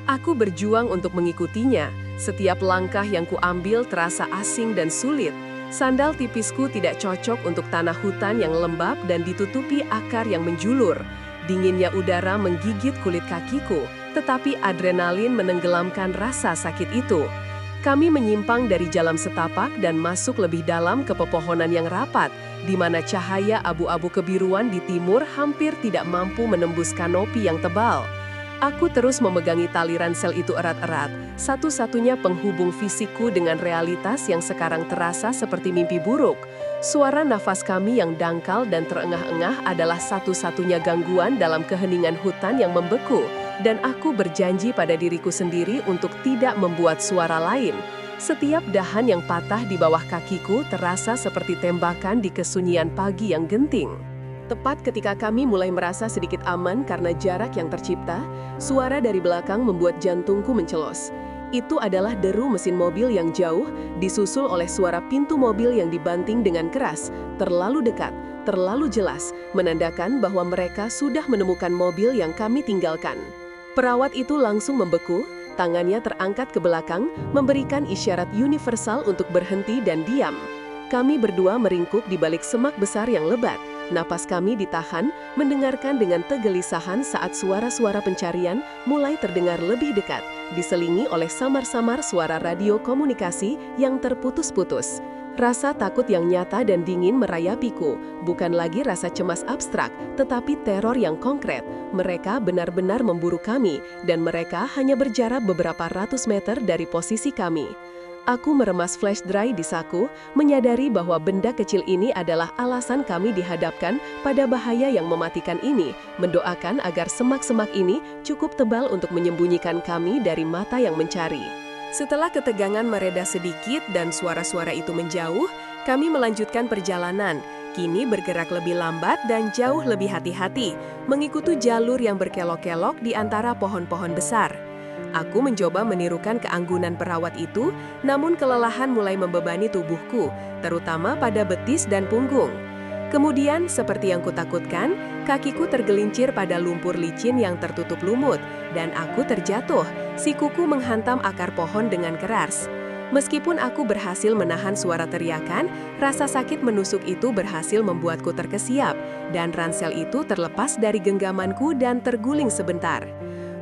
Aku berjuang untuk mengikutinya. Setiap langkah yang kuambil terasa asing dan sulit. Sandal tipisku tidak cocok untuk tanah hutan yang lembab dan ditutupi akar yang menjulur. Dinginnya udara menggigit kulit kakiku, tetapi adrenalin menenggelamkan rasa sakit itu. Kami menyimpang dari jalan setapak dan masuk lebih dalam ke pepohonan yang rapat, di mana cahaya abu-abu kebiruan di timur hampir tidak mampu menembus kanopi yang tebal. Aku terus memegangi tali ransel itu erat-erat, satu-satunya penghubung fisikku dengan realitas yang sekarang terasa seperti mimpi buruk. Suara nafas kami yang dangkal dan terengah-engah adalah satu-satunya gangguan dalam keheningan hutan yang membeku, dan aku berjanji pada diriku sendiri untuk tidak membuat suara lain. Setiap dahan yang patah di bawah kakiku terasa seperti tembakan di kesunyian pagi yang genting. Tepat ketika kami mulai merasa sedikit aman karena jarak yang tercipta, suara dari belakang membuat jantungku mencelos. Itu adalah deru mesin mobil yang jauh, disusul oleh suara pintu mobil yang dibanting dengan keras, terlalu dekat, terlalu jelas, menandakan bahwa mereka sudah menemukan mobil yang kami tinggalkan. Perawat itu langsung membeku, tangannya terangkat ke belakang, memberikan isyarat universal untuk berhenti dan diam. Kami berdua meringkuk di balik semak besar yang lebat. Napas kami ditahan, mendengarkan dengan kegelisahan saat suara-suara pencarian mulai terdengar lebih dekat, diselingi oleh samar-samar suara radio komunikasi yang terputus-putus. Rasa takut yang nyata dan dingin merayapiku, bukan lagi rasa cemas abstrak, tetapi teror yang konkret. Mereka benar-benar memburu kami, dan mereka hanya berjarak beberapa ratus meter dari posisi kami. Aku meremas flash drive di saku, menyadari bahwa benda kecil ini adalah alasan kami dihadapkan pada bahaya yang mematikan ini, mendoakan agar semak-semak ini cukup tebal untuk menyembunyikan kami dari mata yang mencari. Setelah ketegangan mereda sedikit dan suara-suara itu menjauh, kami melanjutkan perjalanan, kini bergerak lebih lambat dan jauh lebih hati-hati, mengikuti jalur yang berkelok-kelok di antara pohon-pohon besar. Aku mencoba menirukan keanggunan perawat itu, namun kelelahan mulai membebani tubuhku, terutama pada betis dan punggung. Kemudian, seperti yang kutakutkan, kakiku tergelincir pada lumpur licin yang tertutup lumut, dan aku terjatuh. Sikuku menghantam akar pohon dengan keras. Meskipun aku berhasil menahan suara teriakan, rasa sakit menusuk itu berhasil membuatku terkesiap, dan ransel itu terlepas dari genggamanku dan terguling sebentar.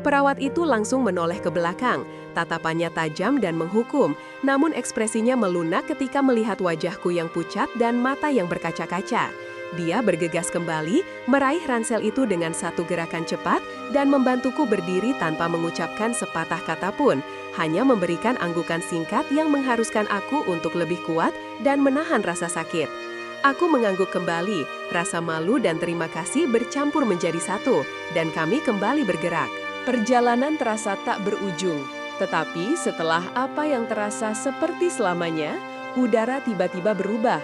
Perawat itu langsung menoleh ke belakang, tatapannya tajam dan menghukum, namun ekspresinya melunak ketika melihat wajahku yang pucat dan mata yang berkaca-kaca. Dia bergegas kembali, meraih ransel itu dengan satu gerakan cepat dan membantuku berdiri tanpa mengucapkan sepatah kata pun, hanya memberikan anggukan singkat yang mengharuskan aku untuk lebih kuat dan menahan rasa sakit. Aku mengangguk kembali, rasa malu dan terima kasih bercampur menjadi satu, dan kami kembali bergerak. Perjalanan terasa tak berujung, tetapi setelah apa yang terasa seperti selamanya, udara tiba-tiba berubah.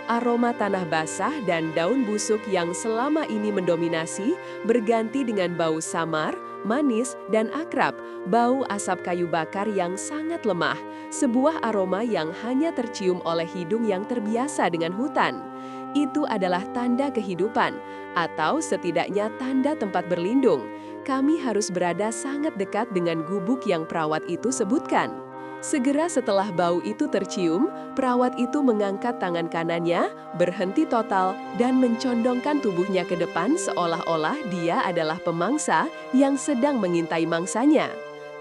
Aroma tanah basah dan daun busuk yang selama ini mendominasi berganti dengan bau samar, manis, dan akrab, bau asap kayu bakar yang sangat lemah, sebuah aroma yang hanya tercium oleh hidung yang terbiasa dengan hutan. Itu adalah tanda kehidupan, atau setidaknya tanda tempat berlindung. Kami harus berada sangat dekat dengan gubuk yang perawat itu sebutkan. Segera setelah bau itu tercium, perawat itu mengangkat tangan kanannya, berhenti total, dan mencondongkan tubuhnya ke depan seolah-olah dia adalah pemangsa yang sedang mengintai mangsanya.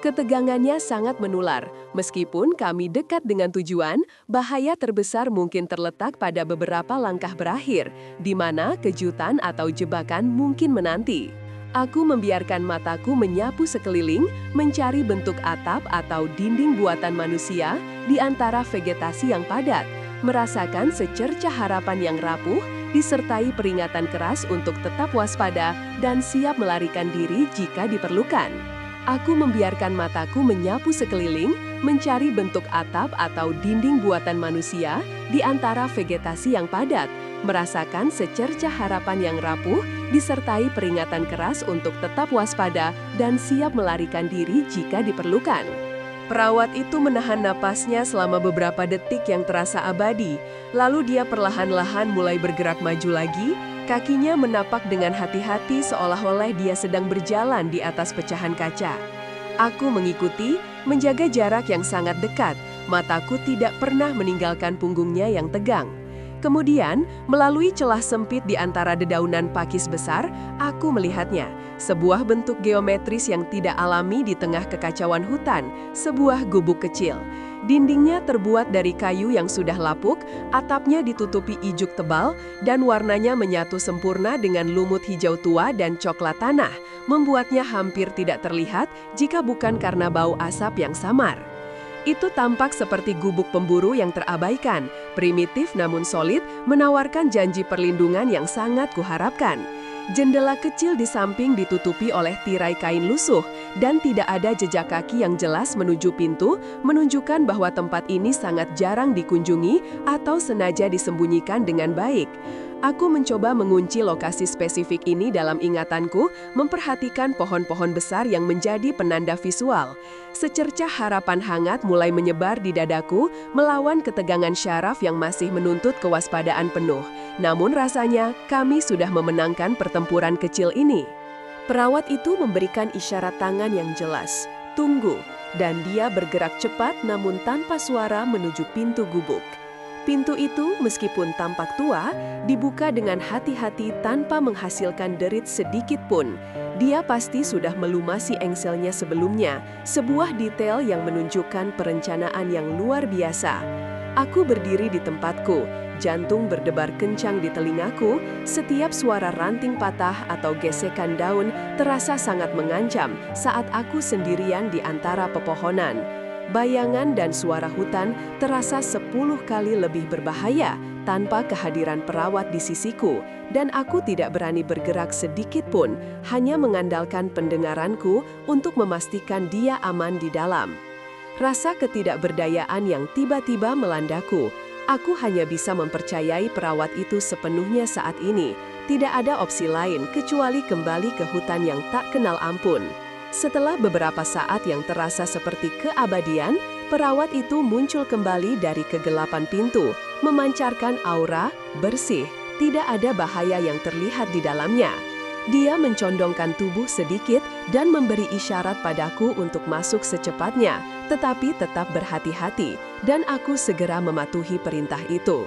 Ketegangannya sangat menular. Meskipun kami dekat dengan tujuan, bahaya terbesar mungkin terletak pada beberapa langkah berakhir, di mana kejutan atau jebakan mungkin menanti. Aku membiarkan mataku menyapu sekeliling, mencari bentuk atap atau dinding buatan manusia di antara vegetasi yang padat, merasakan secercah harapan yang rapuh, disertai peringatan keras untuk tetap waspada dan siap melarikan diri jika diperlukan. Aku membiarkan mataku menyapu sekeliling, mencari bentuk atap atau dinding buatan manusia di antara vegetasi yang padat, merasakan secercah harapan yang rapuh, disertai peringatan keras untuk tetap waspada dan siap melarikan diri jika diperlukan. Perawat itu menahan napasnya selama beberapa detik yang terasa abadi, lalu dia perlahan-lahan mulai bergerak maju lagi, kakinya menapak dengan hati-hati seolah-olah dia sedang berjalan di atas pecahan kaca. Aku mengikuti, menjaga jarak yang sangat dekat. Mataku tidak pernah meninggalkan punggungnya yang tegang. Kemudian, melalui celah sempit di antara dedaunan pakis besar, aku melihatnya. Sebuah bentuk geometris yang tidak alami di tengah kekacauan hutan, sebuah gubuk kecil. Dindingnya terbuat dari kayu yang sudah lapuk, atapnya ditutupi ijuk tebal, dan warnanya menyatu sempurna dengan lumut hijau tua dan coklat tanah, membuatnya hampir tidak terlihat jika bukan karena bau asap yang samar. Itu tampak seperti gubuk pemburu yang terabaikan, primitif namun solid, menawarkan janji perlindungan yang sangat kuharapkan. Jendela kecil di samping ditutupi oleh tirai kain lusuh, dan tidak ada jejak kaki yang jelas menuju pintu, menunjukkan bahwa tempat ini sangat jarang dikunjungi atau sengaja disembunyikan dengan baik. Aku mencoba mengunci lokasi spesifik ini dalam ingatanku, memperhatikan pohon-pohon besar yang menjadi penanda visual. Secercah harapan hangat mulai menyebar di dadaku, melawan ketegangan syaraf yang masih menuntut kewaspadaan penuh. Namun rasanya, kami sudah memenangkan pertempuran kecil ini. Perawat itu memberikan isyarat tangan yang jelas, "Tunggu," dan dia bergerak cepat namun tanpa suara menuju pintu gubuk. Pintu itu, meskipun tampak tua, dibuka dengan hati-hati tanpa menghasilkan derit sedikit pun. Dia pasti sudah melumasi engselnya sebelumnya, sebuah detail yang menunjukkan perencanaan yang luar biasa. Aku berdiri di tempatku, jantung berdebar kencang di telingaku, setiap suara ranting patah atau gesekan daun terasa sangat mengancam saat aku sendirian di antara pepohonan. Bayangan dan suara hutan terasa 10 kali lebih berbahaya tanpa kehadiran perawat di sisiku, dan aku tidak berani bergerak sedikit pun, hanya mengandalkan pendengaranku untuk memastikan dia aman di dalam. Rasa ketidakberdayaan yang tiba-tiba melandaku. Aku hanya bisa mempercayai perawat itu sepenuhnya saat ini. Tidak ada opsi lain kecuali kembali ke hutan yang tak kenal ampun. Setelah beberapa saat yang terasa seperti keabadian, perawat itu muncul kembali dari kegelapan pintu, memancarkan aura bersih, tidak ada bahaya yang terlihat di dalamnya. Dia mencondongkan tubuh sedikit dan memberi isyarat padaku untuk masuk secepatnya, tetapi tetap berhati-hati, dan aku segera mematuhi perintah itu.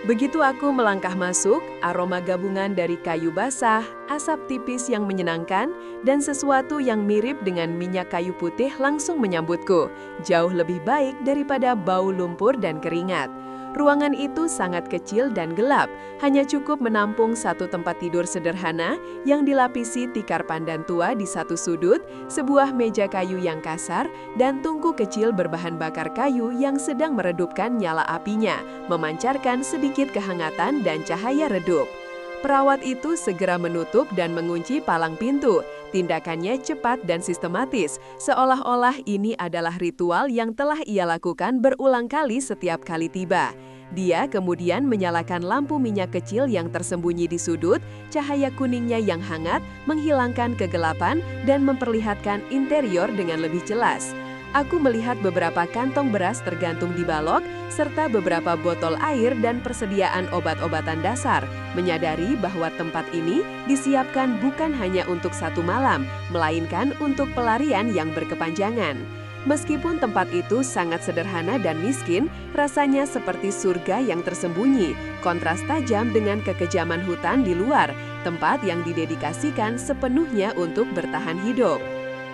Begitu aku melangkah masuk, aroma gabungan dari kayu basah, asap tipis yang menyenangkan, dan sesuatu yang mirip dengan minyak kayu putih langsung menyambutku, jauh lebih baik daripada bau lumpur dan keringat. Ruangan itu sangat kecil dan gelap, hanya cukup menampung satu tempat tidur sederhana yang dilapisi tikar pandan tua di satu sudut, sebuah meja kayu yang kasar, dan tungku kecil berbahan bakar kayu yang sedang meredupkan nyala apinya, memancarkan sedikit kehangatan dan cahaya redup. Perawat itu segera menutup dan mengunci palang pintu. Tindakannya cepat dan sistematis, seolah-olah ini adalah ritual yang telah ia lakukan berulang kali setiap kali tiba. Dia kemudian menyalakan lampu minyak kecil yang tersembunyi di sudut, cahaya kuningnya yang hangat menghilangkan kegelapan dan memperlihatkan interior dengan lebih jelas. Aku melihat beberapa kantong beras tergantung di balok, serta beberapa botol air dan persediaan obat-obatan dasar, menyadari bahwa tempat ini disiapkan bukan hanya untuk satu malam, melainkan untuk pelarian yang berkepanjangan. Meskipun tempat itu sangat sederhana dan miskin, rasanya seperti surga yang tersembunyi, kontras tajam dengan kekejaman hutan di luar, tempat yang didedikasikan sepenuhnya untuk bertahan hidup.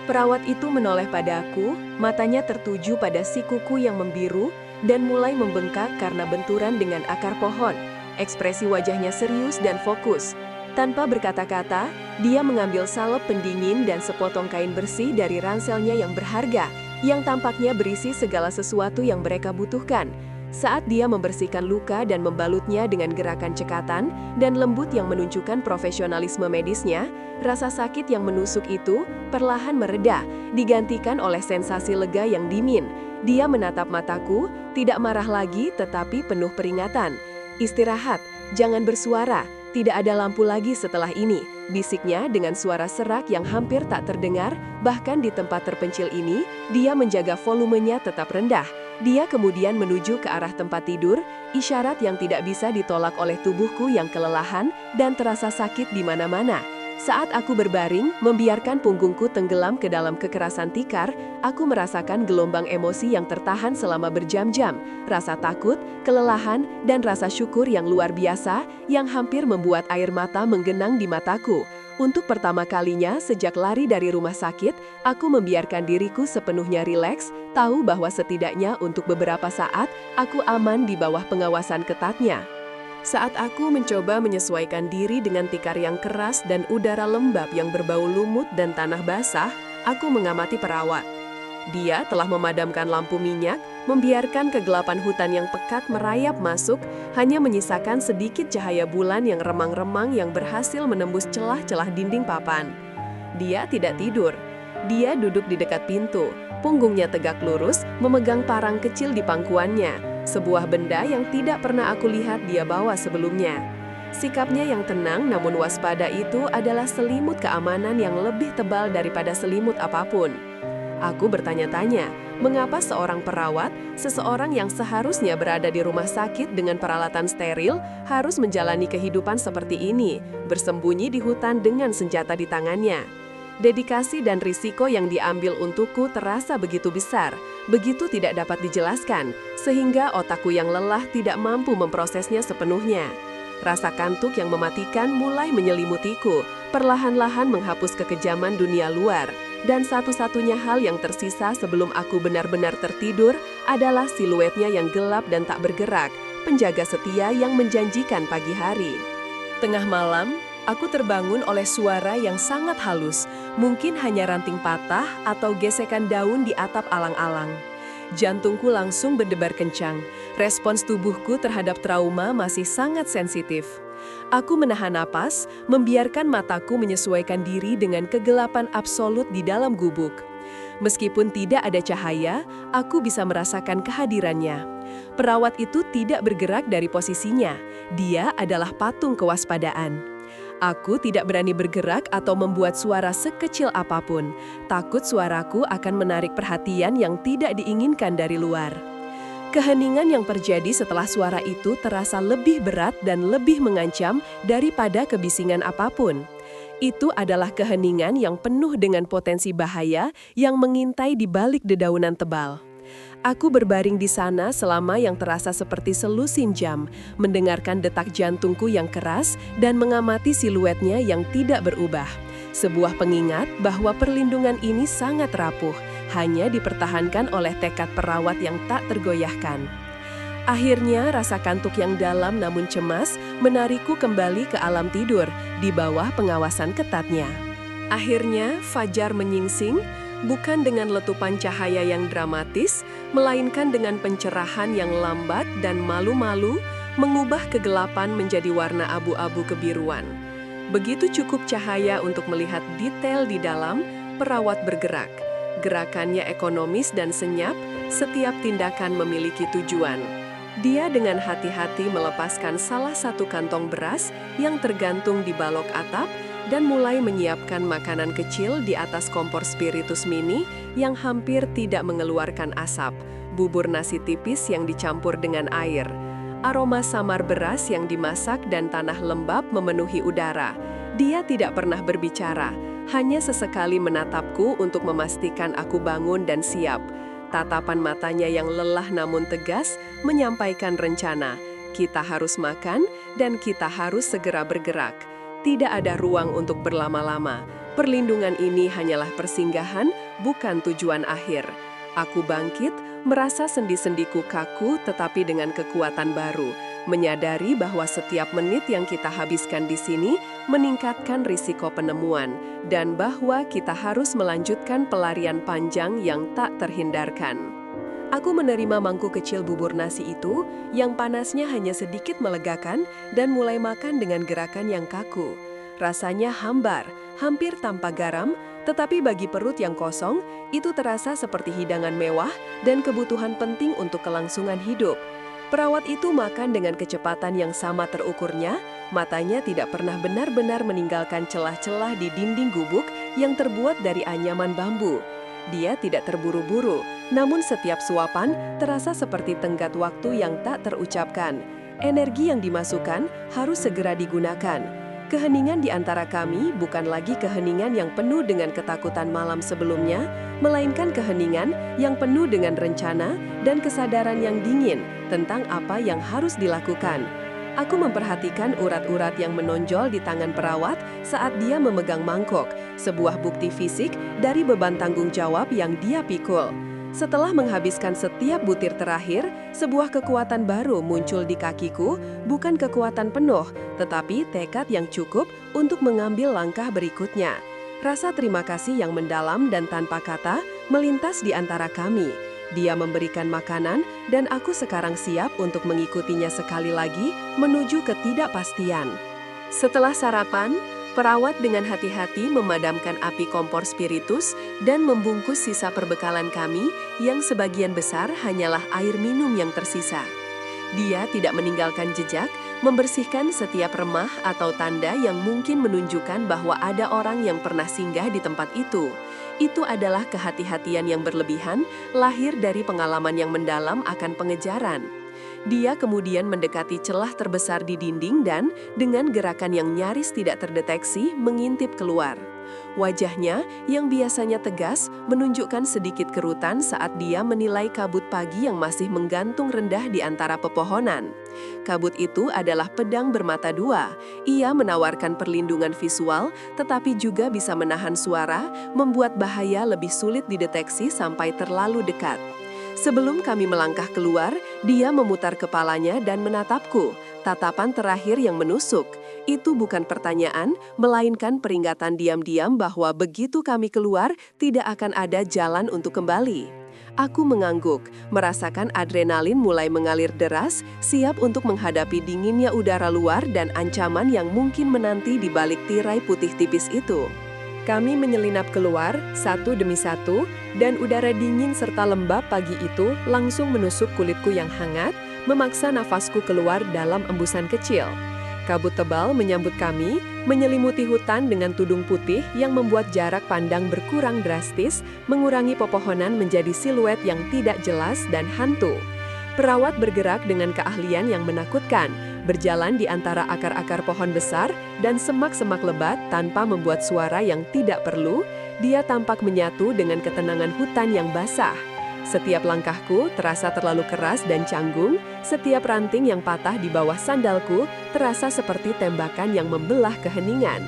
Perawat itu menoleh padaku, matanya tertuju pada sikuku yang membiru dan mulai membengkak karena benturan dengan akar pohon. Ekspresi wajahnya serius dan fokus. Tanpa berkata-kata, dia mengambil salep pendingin dan sepotong kain bersih dari ranselnya yang berharga, yang tampaknya berisi segala sesuatu yang mereka butuhkan. Saat dia membersihkan luka dan membalutnya dengan gerakan cekatan dan lembut yang menunjukkan profesionalisme medisnya, rasa sakit yang menusuk itu perlahan mereda, digantikan oleh sensasi lega yang dingin. Dia menatap mataku, tidak marah lagi tetapi penuh peringatan. "Istirahat, jangan bersuara, tidak ada lampu lagi setelah ini," bisiknya dengan suara serak yang hampir tak terdengar. Bahkan di tempat terpencil ini, dia menjaga volumenya tetap rendah. Dia kemudian menuju ke arah tempat tidur, isyarat yang tidak bisa ditolak oleh tubuhku yang kelelahan dan terasa sakit di mana-mana. Saat aku berbaring, membiarkan punggungku tenggelam ke dalam kekerasan tikar, aku merasakan gelombang emosi yang tertahan selama berjam-jam, rasa takut, kelelahan, dan rasa syukur yang luar biasa yang hampir membuat air mata menggenang di mataku. Untuk pertama kalinya sejak lari dari rumah sakit, aku membiarkan diriku sepenuhnya rileks, tahu bahwa setidaknya untuk beberapa saat, aku aman di bawah pengawasan ketatnya. Saat aku mencoba menyesuaikan diri dengan tikar yang keras dan udara lembab yang berbau lumut dan tanah basah, aku mengamati perawat. Dia telah memadamkan lampu minyak, membiarkan kegelapan hutan yang pekat merayap masuk, hanya menyisakan sedikit cahaya bulan yang remang-remang yang berhasil menembus celah-celah dinding papan. Dia tidak tidur. Dia duduk di dekat pintu, punggungnya tegak lurus, memegang parang kecil di pangkuannya. Sebuah benda yang tidak pernah aku lihat dia bawa sebelumnya. Sikapnya yang tenang namun waspada itu adalah selimut keamanan yang lebih tebal daripada selimut apapun. Aku bertanya-tanya, mengapa seorang perawat, seseorang yang seharusnya berada di rumah sakit dengan peralatan steril, harus menjalani kehidupan seperti ini, bersembunyi di hutan dengan senjata di tangannya. Dedikasi dan risiko yang diambil untukku terasa begitu besar, begitu tidak dapat dijelaskan, sehingga otakku yang lelah tidak mampu memprosesnya sepenuhnya. Rasa kantuk yang mematikan mulai menyelimutiku, perlahan-lahan menghapus kekejaman dunia luar, dan satu-satunya hal yang tersisa sebelum aku benar-benar tertidur adalah siluetnya yang gelap dan tak bergerak, penjaga setia yang menjanjikan pagi hari. Tengah malam, aku terbangun oleh suara yang sangat halus, mungkin hanya ranting patah atau gesekan daun di atap alang-alang. Jantungku langsung berdebar kencang. Respons tubuhku terhadap trauma masih sangat sensitif. Aku menahan napas, membiarkan mataku menyesuaikan diri dengan kegelapan absolut di dalam gubuk. Meskipun tidak ada cahaya, aku bisa merasakan kehadirannya. Perawat itu tidak bergerak dari posisinya. Dia adalah patung kewaspadaan. Aku tidak berani bergerak atau membuat suara sekecil apapun. Takut suaraku akan menarik perhatian yang tidak diinginkan dari luar. Keheningan yang terjadi setelah suara itu terasa lebih berat dan lebih mengancam daripada kebisingan apapun. Itu adalah keheningan yang penuh dengan potensi bahaya yang mengintai di balik dedaunan tebal. Aku berbaring di sana selama yang terasa seperti selusin jam, mendengarkan detak jantungku yang keras dan mengamati siluetnya yang tidak berubah. Sebuah pengingat bahwa perlindungan ini sangat rapuh, hanya dipertahankan oleh tekad perawat yang tak tergoyahkan. Akhirnya rasa kantuk yang dalam namun cemas menarikku kembali ke alam tidur di bawah pengawasan ketatnya. Akhirnya fajar menyingsing, bukan dengan letupan cahaya yang dramatis, melainkan dengan pencerahan yang lambat dan malu-malu mengubah kegelapan menjadi warna abu-abu kebiruan. Begitu cukup cahaya untuk melihat detail di dalam, perawat bergerak. Gerakannya ekonomis dan senyap, setiap tindakan memiliki tujuan. Dia dengan hati-hati melepaskan salah satu kantong beras yang tergantung di balok atap, dan mulai menyiapkan makanan kecil di atas kompor spiritus mini yang hampir tidak mengeluarkan asap, bubur nasi tipis yang dicampur dengan air. Aroma samar beras yang dimasak dan tanah lembab memenuhi udara. Dia tidak pernah berbicara, hanya sesekali menatapku untuk memastikan aku bangun dan siap. Tatapan matanya yang lelah namun tegas menyampaikan rencana. Kita harus makan dan kita harus segera bergerak. Tidak ada ruang untuk berlama-lama. Perlindungan ini hanyalah persinggahan, bukan tujuan akhir. Aku bangkit, merasa sendi-sendiku kaku tetapi dengan kekuatan baru, menyadari bahwa setiap menit yang kita habiskan di sini meningkatkan risiko penemuan, dan bahwa kita harus melanjutkan pelarian panjang yang tak terhindarkan. Aku menerima mangkuk kecil bubur nasi itu, yang panasnya hanya sedikit melegakan, dan mulai makan dengan gerakan yang kaku. Rasanya hambar, hampir tanpa garam, tetapi bagi perut yang kosong, itu terasa seperti hidangan mewah dan kebutuhan penting untuk kelangsungan hidup. Perawat itu makan dengan kecepatan yang sama terukurnya, matanya tidak pernah benar-benar meninggalkan celah-celah di dinding gubuk yang terbuat dari anyaman bambu. Dia tidak terburu-buru, namun setiap suapan terasa seperti tenggat waktu yang tak terucapkan. Energi yang dimasukkan harus segera digunakan. Keheningan di antara kami bukan lagi keheningan yang penuh dengan ketakutan malam sebelumnya, melainkan keheningan yang penuh dengan rencana dan kesadaran yang dingin tentang apa yang harus dilakukan. Aku memperhatikan urat-urat yang menonjol di tangan perawat saat dia memegang mangkok, sebuah bukti fisik dari beban tanggung jawab yang dia pikul. Setelah menghabiskan setiap butir terakhir, sebuah kekuatan baru muncul di kakiku, bukan kekuatan penuh, tetapi tekad yang cukup untuk mengambil langkah berikutnya. Rasa terima kasih yang mendalam dan tanpa kata melintas di antara kami. Dia memberikan makanan, dan aku sekarang siap untuk mengikutinya sekali lagi menuju ketidakpastian. Setelah sarapan, perawat dengan hati-hati memadamkan api kompor spiritus dan membungkus sisa perbekalan kami yang sebagian besar hanyalah air minum yang tersisa. Dia tidak meninggalkan jejak, membersihkan setiap remah atau tanda yang mungkin menunjukkan bahwa ada orang yang pernah singgah di tempat itu. Itu adalah kehati-hatian yang berlebihan, lahir dari pengalaman yang mendalam akan pengejaran. Dia kemudian mendekati celah terbesar di dinding dan, dengan gerakan yang nyaris tidak terdeteksi, mengintip keluar. Wajahnya, yang biasanya tegas, menunjukkan sedikit kerutan saat dia menilai kabut pagi yang masih menggantung rendah di antara pepohonan. Kabut itu adalah pedang bermata dua. Ia menawarkan perlindungan visual, tetapi juga bisa menahan suara, membuat bahaya lebih sulit dideteksi sampai terlalu dekat. Sebelum kami melangkah keluar, dia memutar kepalanya dan menatapku, tatapan terakhir yang menusuk. Itu bukan pertanyaan, melainkan peringatan diam-diam bahwa begitu kami keluar, tidak akan ada jalan untuk kembali. Aku mengangguk, merasakan adrenalin mulai mengalir deras, siap untuk menghadapi dinginnya udara luar dan ancaman yang mungkin menanti di balik tirai putih tipis itu. Kami menyelinap keluar, satu demi satu, dan udara dingin serta lembab pagi itu langsung menusuk kulitku yang hangat, memaksa nafasku keluar dalam embusan kecil. Kabut tebal menyambut kami, menyelimuti hutan dengan tudung putih yang membuat jarak pandang berkurang drastis, mengurangi pepohonan menjadi siluet yang tidak jelas dan hantu. Perawat bergerak dengan keahlian yang menakutkan, berjalan di antara akar-akar pohon besar dan semak-semak lebat tanpa membuat suara yang tidak perlu. Dia tampak menyatu dengan ketenangan hutan yang basah. Setiap langkahku terasa terlalu keras dan canggung, setiap ranting yang patah di bawah sandalku terasa seperti tembakan yang membelah keheningan.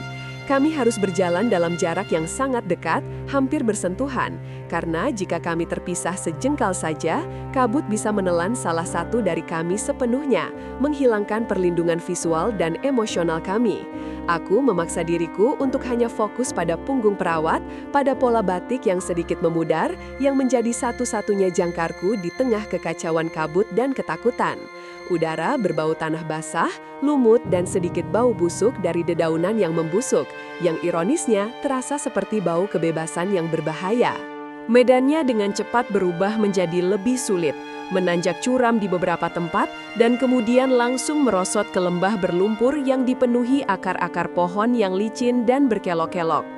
Kami harus berjalan dalam jarak yang sangat dekat, hampir bersentuhan, karena jika kami terpisah sejengkal saja, kabut bisa menelan salah satu dari kami sepenuhnya, menghilangkan perlindungan visual dan emosional kami. Aku memaksa diriku untuk hanya fokus pada punggung perawat, pada pola batik yang sedikit memudar, yang menjadi satu-satunya jangkarku di tengah kekacauan kabut dan ketakutan. Udara berbau tanah basah, lumut, dan sedikit bau busuk dari dedaunan yang membusuk, yang ironisnya terasa seperti bau kebebasan yang berbahaya. Medannya dengan cepat berubah menjadi lebih sulit, menanjak curam di beberapa tempat, dan kemudian langsung merosot ke lembah berlumpur yang dipenuhi akar-akar pohon yang licin dan berkelok-kelok.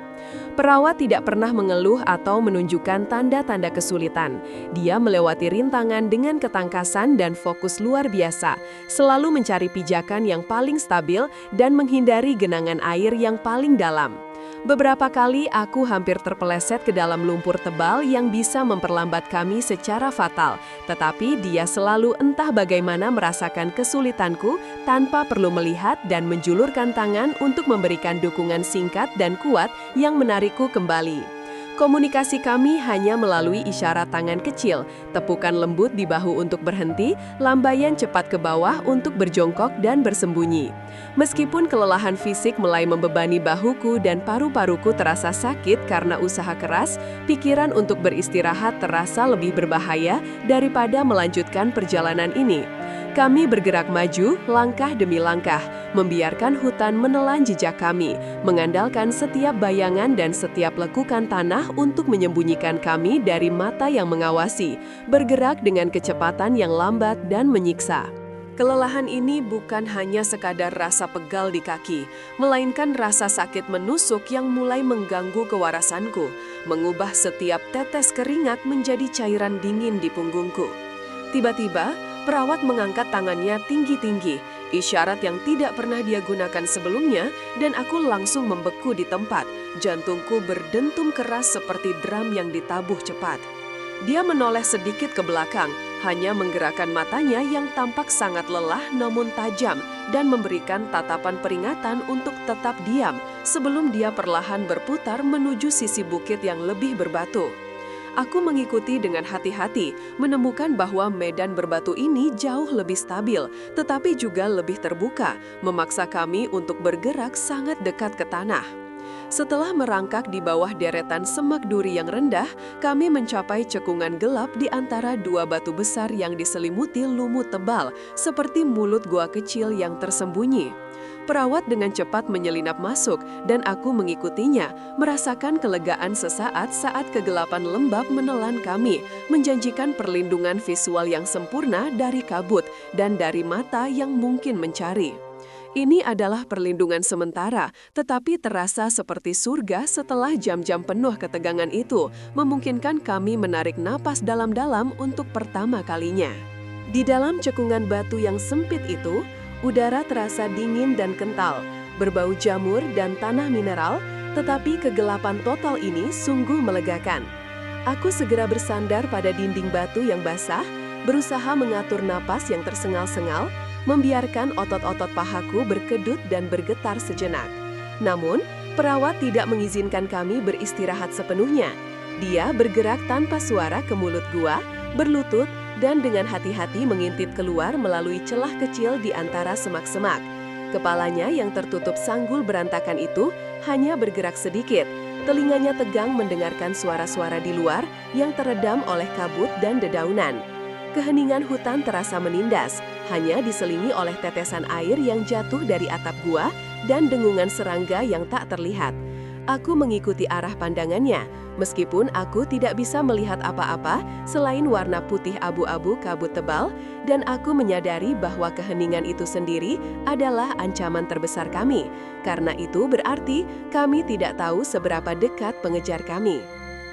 Perawat tidak pernah mengeluh atau menunjukkan tanda-tanda kesulitan. Dia melewati rintangan dengan ketangkasan dan fokus luar biasa, selalu mencari pijakan yang paling stabil dan menghindari genangan air yang paling dalam. Beberapa kali aku hampir terpeleset ke dalam lumpur tebal yang bisa memperlambat kami secara fatal, tetapi dia selalu entah bagaimana merasakan kesulitanku tanpa perlu melihat dan menjulurkan tangan untuk memberikan dukungan singkat dan kuat yang menarikku kembali. Komunikasi kami hanya melalui isyarat tangan kecil, tepukan lembut di bahu untuk berhenti, lambaian cepat ke bawah untuk berjongkok dan bersembunyi. Meskipun kelelahan fisik mulai membebani bahuku dan paru-paruku terasa sakit karena usaha keras, pikiran untuk beristirahat terasa lebih berbahaya daripada melanjutkan perjalanan ini. Kami bergerak maju, langkah demi langkah, membiarkan hutan menelan jejak kami, mengandalkan setiap bayangan dan setiap lekukan tanah untuk menyembunyikan kami dari mata yang mengawasi, bergerak dengan kecepatan yang lambat dan menyiksa. Kelelahan ini bukan hanya sekadar rasa pegal di kaki, melainkan rasa sakit menusuk yang mulai mengganggu kewarasanku, mengubah setiap tetes keringat menjadi cairan dingin di punggungku. Tiba-tiba, perawat mengangkat tangannya tinggi-tinggi. Isyarat yang tidak pernah dia gunakan sebelumnya, dan aku langsung membeku di tempat. Jantungku berdentum keras seperti drum yang ditabuh cepat. Dia menoleh sedikit ke belakang, hanya menggerakkan matanya yang tampak sangat lelah namun tajam, dan memberikan tatapan peringatan untuk tetap diam sebelum dia perlahan berputar menuju sisi bukit yang lebih berbatu. Aku mengikuti dengan hati-hati, menemukan bahwa medan berbatu ini jauh lebih stabil, tetapi juga lebih terbuka, memaksa kami untuk bergerak sangat dekat ke tanah. Setelah merangkak di bawah deretan semak duri yang rendah, kami mencapai cekungan gelap di antara dua batu besar yang diselimuti lumut tebal, seperti mulut gua kecil yang tersembunyi. Perawat dengan cepat menyelinap masuk, dan aku mengikutinya, merasakan kelegaan sesaat saat kegelapan lembab menelan kami, menjanjikan perlindungan visual yang sempurna dari kabut dan dari mata yang mungkin mencari. Ini adalah perlindungan sementara, tetapi terasa seperti surga setelah jam-jam penuh ketegangan itu, memungkinkan kami menarik napas dalam-dalam untuk pertama kalinya. Di dalam cekungan batu yang sempit itu, udara terasa dingin dan kental, berbau jamur dan tanah mineral, tetapi kegelapan total ini sungguh melegakan. Aku segera bersandar pada dinding batu yang basah, berusaha mengatur napas yang tersengal-sengal, membiarkan otot-otot pahaku berkedut dan bergetar sejenak. Namun, perawat tidak mengizinkan kami beristirahat sepenuhnya. Dia bergerak tanpa suara ke mulut gua, berlutut, dan dengan hati-hati mengintip keluar melalui celah kecil di antara semak-semak. Kepalanya yang tertutup sanggul berantakan itu hanya bergerak sedikit. Telinganya tegang mendengarkan suara-suara di luar yang teredam oleh kabut dan dedaunan. Keheningan hutan terasa menindas, hanya diselingi oleh tetesan air yang jatuh dari atap gua dan dengungan serangga yang tak terlihat. Aku mengikuti arah pandangannya, meskipun aku tidak bisa melihat apa-apa selain warna putih abu-abu kabut tebal, dan aku menyadari bahwa keheningan itu sendiri adalah ancaman terbesar kami. Karena itu berarti kami tidak tahu seberapa dekat pengejar kami.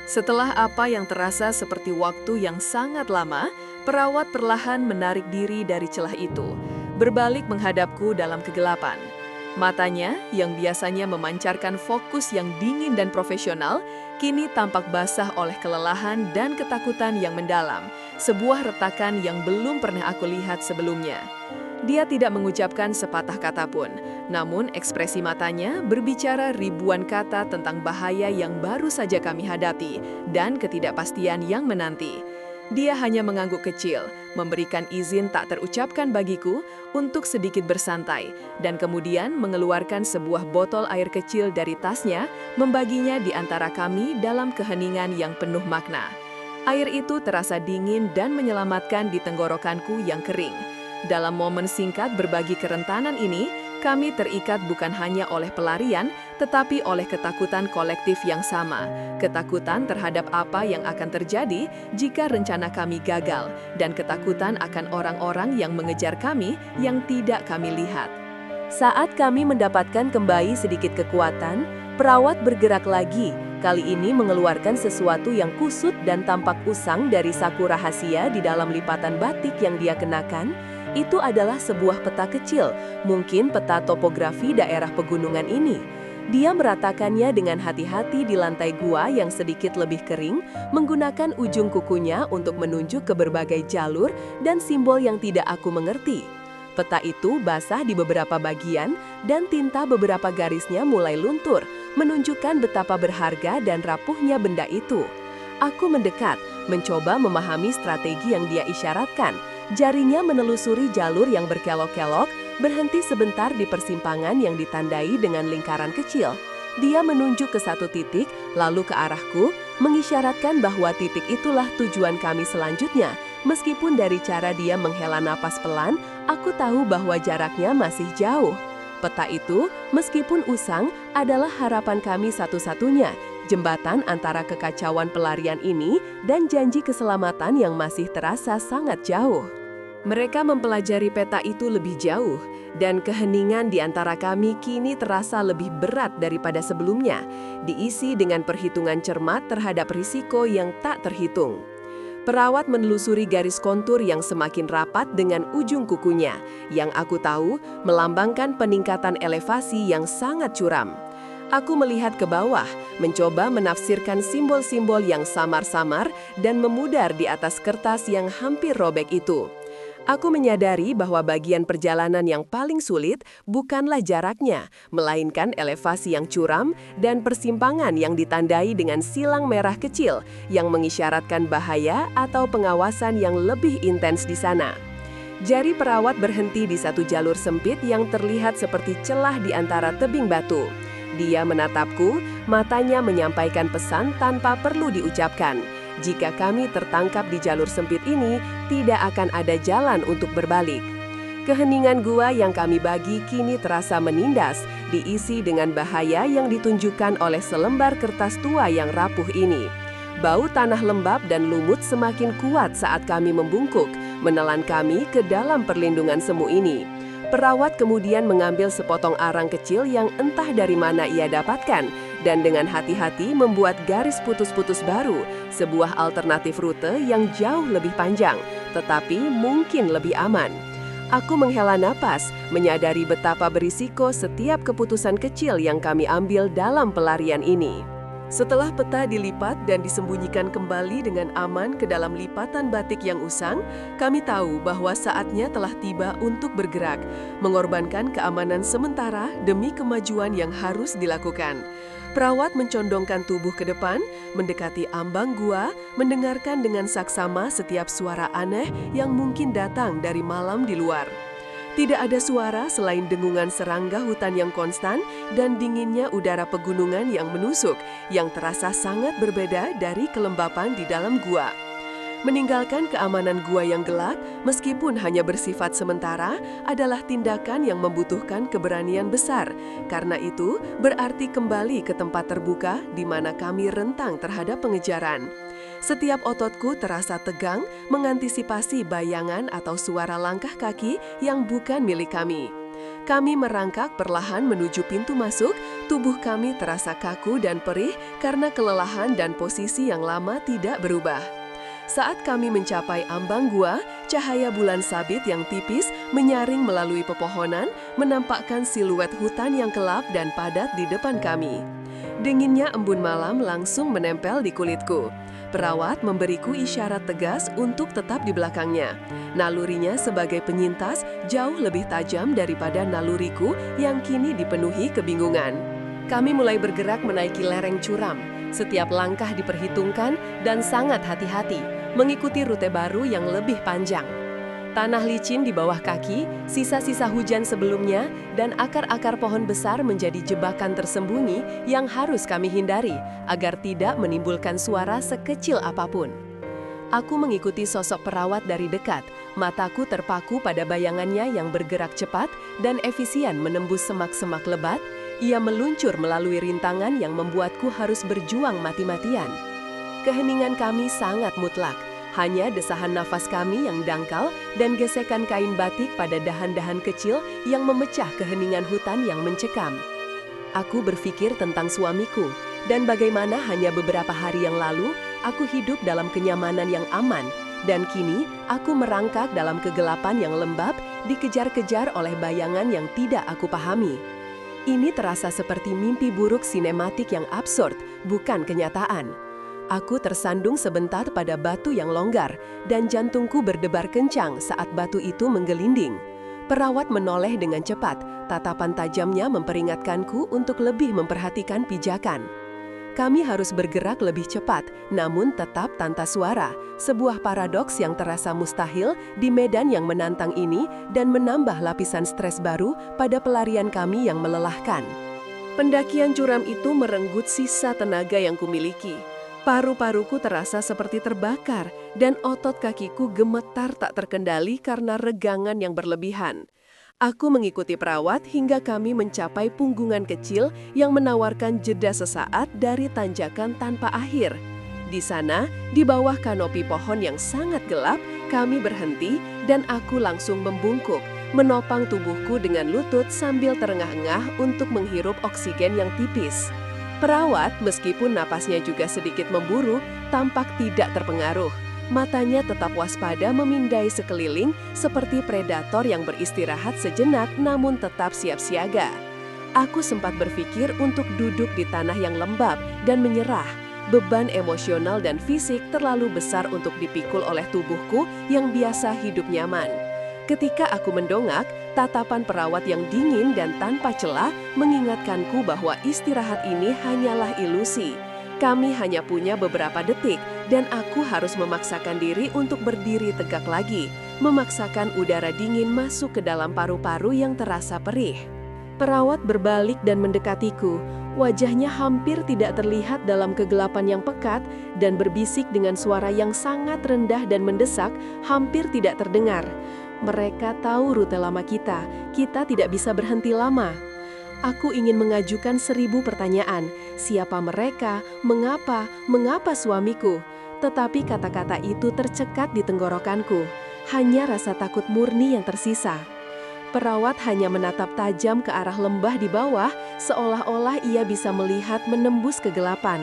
Setelah apa yang terasa seperti waktu yang sangat lama, perawat perlahan menarik diri dari celah itu, berbalik menghadapku dalam kegelapan. Matanya, yang biasanya memancarkan fokus yang dingin dan profesional, kini tampak basah oleh kelelahan dan ketakutan yang mendalam, sebuah retakan yang belum pernah aku lihat sebelumnya. Dia tidak mengucapkan sepatah kata pun, namun ekspresi matanya berbicara ribuan kata tentang bahaya yang baru saja kami hadapi dan ketidakpastian yang menanti. Dia hanya mengangguk kecil, memberikan izin tak terucapkan bagiku untuk sedikit bersantai, dan kemudian mengeluarkan sebuah botol air kecil dari tasnya, membaginya di antara kami dalam keheningan yang penuh makna. Air itu terasa dingin dan menyelamatkan di tenggorokanku yang kering. Dalam momen singkat berbagi kerentanan ini, kami terikat bukan hanya oleh pelarian, tetapi oleh ketakutan kolektif yang sama. Ketakutan terhadap apa yang akan terjadi jika rencana kami gagal, dan ketakutan akan orang-orang yang mengejar kami yang tidak kami lihat. Saat kami mendapatkan kembali sedikit kekuatan, perawat bergerak lagi, kali ini mengeluarkan sesuatu yang kusut dan tampak usang dari saku rahasia di dalam lipatan batik yang dia kenakan. Itu adalah sebuah peta kecil, mungkin peta topografi daerah pegunungan ini. Dia meratakannya dengan hati-hati di lantai gua yang sedikit lebih kering, menggunakan ujung kukunya untuk menunjuk ke berbagai jalur dan simbol yang tidak aku mengerti. Peta itu basah di beberapa bagian dan tinta beberapa garisnya mulai luntur, menunjukkan betapa berharga dan rapuhnya benda itu. Aku mendekat, mencoba memahami strategi yang dia isyaratkan. Jarinya menelusuri jalur yang berkelok-kelok, berhenti sebentar di persimpangan yang ditandai dengan lingkaran kecil. Dia menunjuk ke satu titik, lalu ke arahku, mengisyaratkan bahwa titik itulah tujuan kami selanjutnya. Meskipun dari cara dia menghela napas pelan, aku tahu bahwa jaraknya masih jauh. Peta itu, meskipun usang, adalah harapan kami satu-satunya, jembatan antara kekacauan pelarian ini dan janji keselamatan yang masih terasa sangat jauh. Mereka mempelajari peta itu lebih jauh, dan keheningan di antara kami kini terasa lebih berat daripada sebelumnya, diisi dengan perhitungan cermat terhadap risiko yang tak terhitung. Perawat menelusuri garis kontur yang semakin rapat dengan ujung kukunya, yang aku tahu melambangkan peningkatan elevasi yang sangat curam. Aku melihat ke bawah, mencoba menafsirkan simbol-simbol yang samar-samar dan memudar di atas kertas yang hampir robek itu. Aku menyadari bahwa bagian perjalanan yang paling sulit bukanlah jaraknya, melainkan elevasi yang curam dan persimpangan yang ditandai dengan silang merah kecil yang mengisyaratkan bahaya atau pengawasan yang lebih intens di sana. Jari perawat berhenti di satu jalur sempit yang terlihat seperti celah di antara tebing batu. Dia menatapku, matanya menyampaikan pesan tanpa perlu diucapkan. Jika kami tertangkap di jalur sempit ini, tidak akan ada jalan untuk berbalik. Keheningan gua yang kami bagi kini terasa menindas, diisi dengan bahaya yang ditunjukkan oleh selembar kertas tua yang rapuh ini. Bau tanah lembab dan lumut semakin kuat saat kami membungkuk, menelan kami ke dalam perlindungan semu ini. Perawat kemudian mengambil sepotong arang kecil yang entah dari mana ia dapatkan, dan dengan hati-hati membuat garis putus-putus baru, sebuah alternatif rute yang jauh lebih panjang, tetapi mungkin lebih aman. Aku menghela napas, menyadari betapa berisiko setiap keputusan kecil yang kami ambil dalam pelarian ini. Setelah peta dilipat dan disembunyikan kembali dengan aman ke dalam lipatan batik yang usang, kami tahu bahwa saatnya telah tiba untuk bergerak, mengorbankan keamanan sementara demi kemajuan yang harus dilakukan. Perawat mencondongkan tubuh ke depan, mendekati ambang gua, mendengarkan dengan saksama setiap suara aneh yang mungkin datang dari malam di luar. Tidak ada suara selain dengungan serangga hutan yang konstan dan dinginnya udara pegunungan yang menusuk, yang terasa sangat berbeda dari kelembapan di dalam gua. Meninggalkan keamanan gua yang gelap, meskipun hanya bersifat sementara, adalah tindakan yang membutuhkan keberanian besar. Karena itu, berarti kembali ke tempat terbuka di mana kami rentang terhadap pengejaran. Setiap ototku terasa tegang mengantisipasi bayangan atau suara langkah kaki yang bukan milik kami. Kami merangkak perlahan menuju pintu masuk, tubuh kami terasa kaku dan perih karena kelelahan dan posisi yang lama tidak berubah. Saat kami mencapai ambang gua, cahaya bulan sabit yang tipis menyaring melalui pepohonan, menampakkan siluet hutan yang gelap dan padat di depan kami. Dinginnya embun malam langsung menempel di kulitku. Perawat memberiku isyarat tegas untuk tetap di belakangnya. Nalurinya sebagai penyintas jauh lebih tajam daripada naluriku yang kini dipenuhi kebingungan. Kami mulai bergerak menaiki lereng curam. Setiap langkah diperhitungkan dan sangat hati-hati, mengikuti rute baru yang lebih panjang. Tanah licin di bawah kaki, sisa-sisa hujan sebelumnya, dan akar-akar pohon besar menjadi jebakan tersembunyi yang harus kami hindari agar tidak menimbulkan suara sekecil apapun. Aku mengikuti sosok perawat dari dekat, mataku terpaku pada bayangannya yang bergerak cepat dan efisien menembus semak-semak lebat. Ia meluncur melalui rintangan yang membuatku harus berjuang mati-matian. Keheningan kami sangat mutlak. Hanya desahan nafas kami yang dangkal dan gesekan kain batik pada dahan-dahan kecil yang memecah keheningan hutan yang mencekam. Aku berpikir tentang suamiku dan bagaimana hanya beberapa hari yang lalu aku hidup dalam kenyamanan yang aman dan kini aku merangkak dalam kegelapan yang lembab dikejar-kejar oleh bayangan yang tidak aku pahami. Ini terasa seperti mimpi buruk sinematik yang absurd, bukan kenyataan. Aku tersandung sebentar pada batu yang longgar, dan jantungku berdebar kencang saat batu itu menggelinding. Perawat menoleh dengan cepat, tatapan tajamnya memperingatkanku untuk lebih memperhatikan pijakan. Kami harus bergerak lebih cepat, namun tetap tanpa suara, sebuah paradoks yang terasa mustahil di medan yang menantang ini dan menambah lapisan stres baru pada pelarian kami yang melelahkan. Pendakian curam itu merenggut sisa tenaga yang kumiliki. Paru-paruku terasa seperti terbakar dan otot kakiku gemetar tak terkendali karena regangan yang berlebihan. Aku mengikuti perawat hingga kami mencapai punggungan kecil yang menawarkan jeda sesaat dari tanjakan tanpa akhir. Di sana, di bawah kanopi pohon yang sangat gelap, kami berhenti dan aku langsung membungkuk, menopang tubuhku dengan lutut sambil terengah-engah untuk menghirup oksigen yang tipis. Perawat, meskipun napasnya juga sedikit memburu, tampak tidak terpengaruh. matanya tetap waspada memindai sekeliling seperti predator yang beristirahat sejenak namun tetap siap siaga. Aku sempat berpikir untuk duduk di tanah yang lembab dan menyerah. Beban emosional dan fisik terlalu besar untuk dipikul oleh tubuhku yang biasa hidup nyaman. Ketika aku mendongak, tatapan perawat yang dingin dan tanpa celah mengingatkanku bahwa istirahat ini hanyalah ilusi. Kami hanya punya beberapa detik dan aku harus memaksakan diri untuk berdiri tegak lagi, memaksakan udara dingin masuk ke dalam paru-paru yang terasa perih. Perawat berbalik dan mendekatiku. Wajahnya hampir tidak terlihat dalam kegelapan yang pekat dan berbisik dengan suara yang sangat rendah dan mendesak, hampir tidak terdengar. Mereka tahu rute lama kita tidak bisa berhenti lama. Aku ingin mengajukan 1000 pertanyaan. Siapa mereka? Mengapa suamiku? Tetapi kata-kata itu tercekat di tenggorokanku. Hanya rasa takut murni yang tersisa. Perawat hanya menatap tajam ke arah lembah di bawah, seolah-olah ia bisa melihat menembus kegelapan.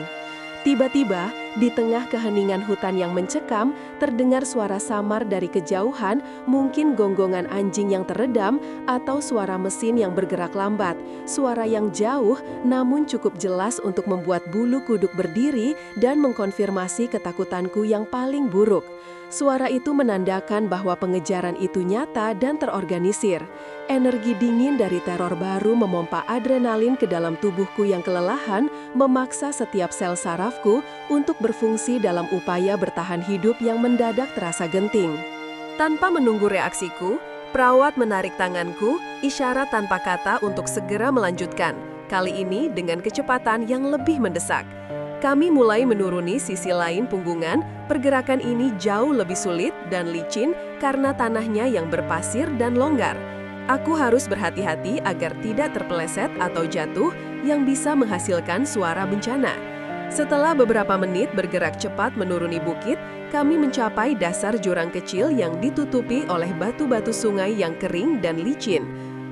Tiba-tiba, di tengah keheningan hutan yang mencekam, terdengar suara samar dari kejauhan, mungkin gonggongan anjing yang teredam, atau suara mesin yang bergerak lambat. Suara yang jauh, namun cukup jelas untuk membuat bulu kuduk berdiri dan mengkonfirmasi ketakutanku yang paling buruk. Suara itu menandakan bahwa pengejaran itu nyata dan terorganisir. Energi dingin dari teror baru memompa adrenalin ke dalam tubuhku yang kelelahan, memaksa setiap sel sarafku untuk berfungsi dalam upaya bertahan hidup yang mendadak terasa genting. Tanpa menunggu reaksiku, perawat menarik tanganku, isyarat tanpa kata untuk segera melanjutkan, kali ini dengan kecepatan yang lebih mendesak. Kami mulai menuruni sisi lain punggungan, pergerakan ini jauh lebih sulit dan licin karena tanahnya yang berpasir dan longgar. Aku harus berhati-hati agar tidak terpeleset atau jatuh yang bisa menghasilkan suara bencana. Setelah beberapa menit bergerak cepat menuruni bukit, kami mencapai dasar jurang kecil yang ditutupi oleh batu-batu sungai yang kering dan licin.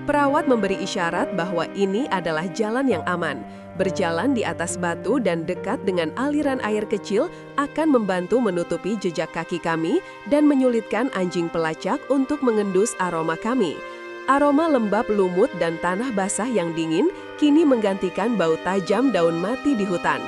Perawat memberi isyarat bahwa ini adalah jalan yang aman. Berjalan di atas batu dan dekat dengan aliran air kecil akan membantu menutupi jejak kaki kami dan menyulitkan anjing pelacak untuk mengendus aroma kami. Aroma lembab lumut dan tanah basah yang dingin kini menggantikan bau tajam daun mati di hutan.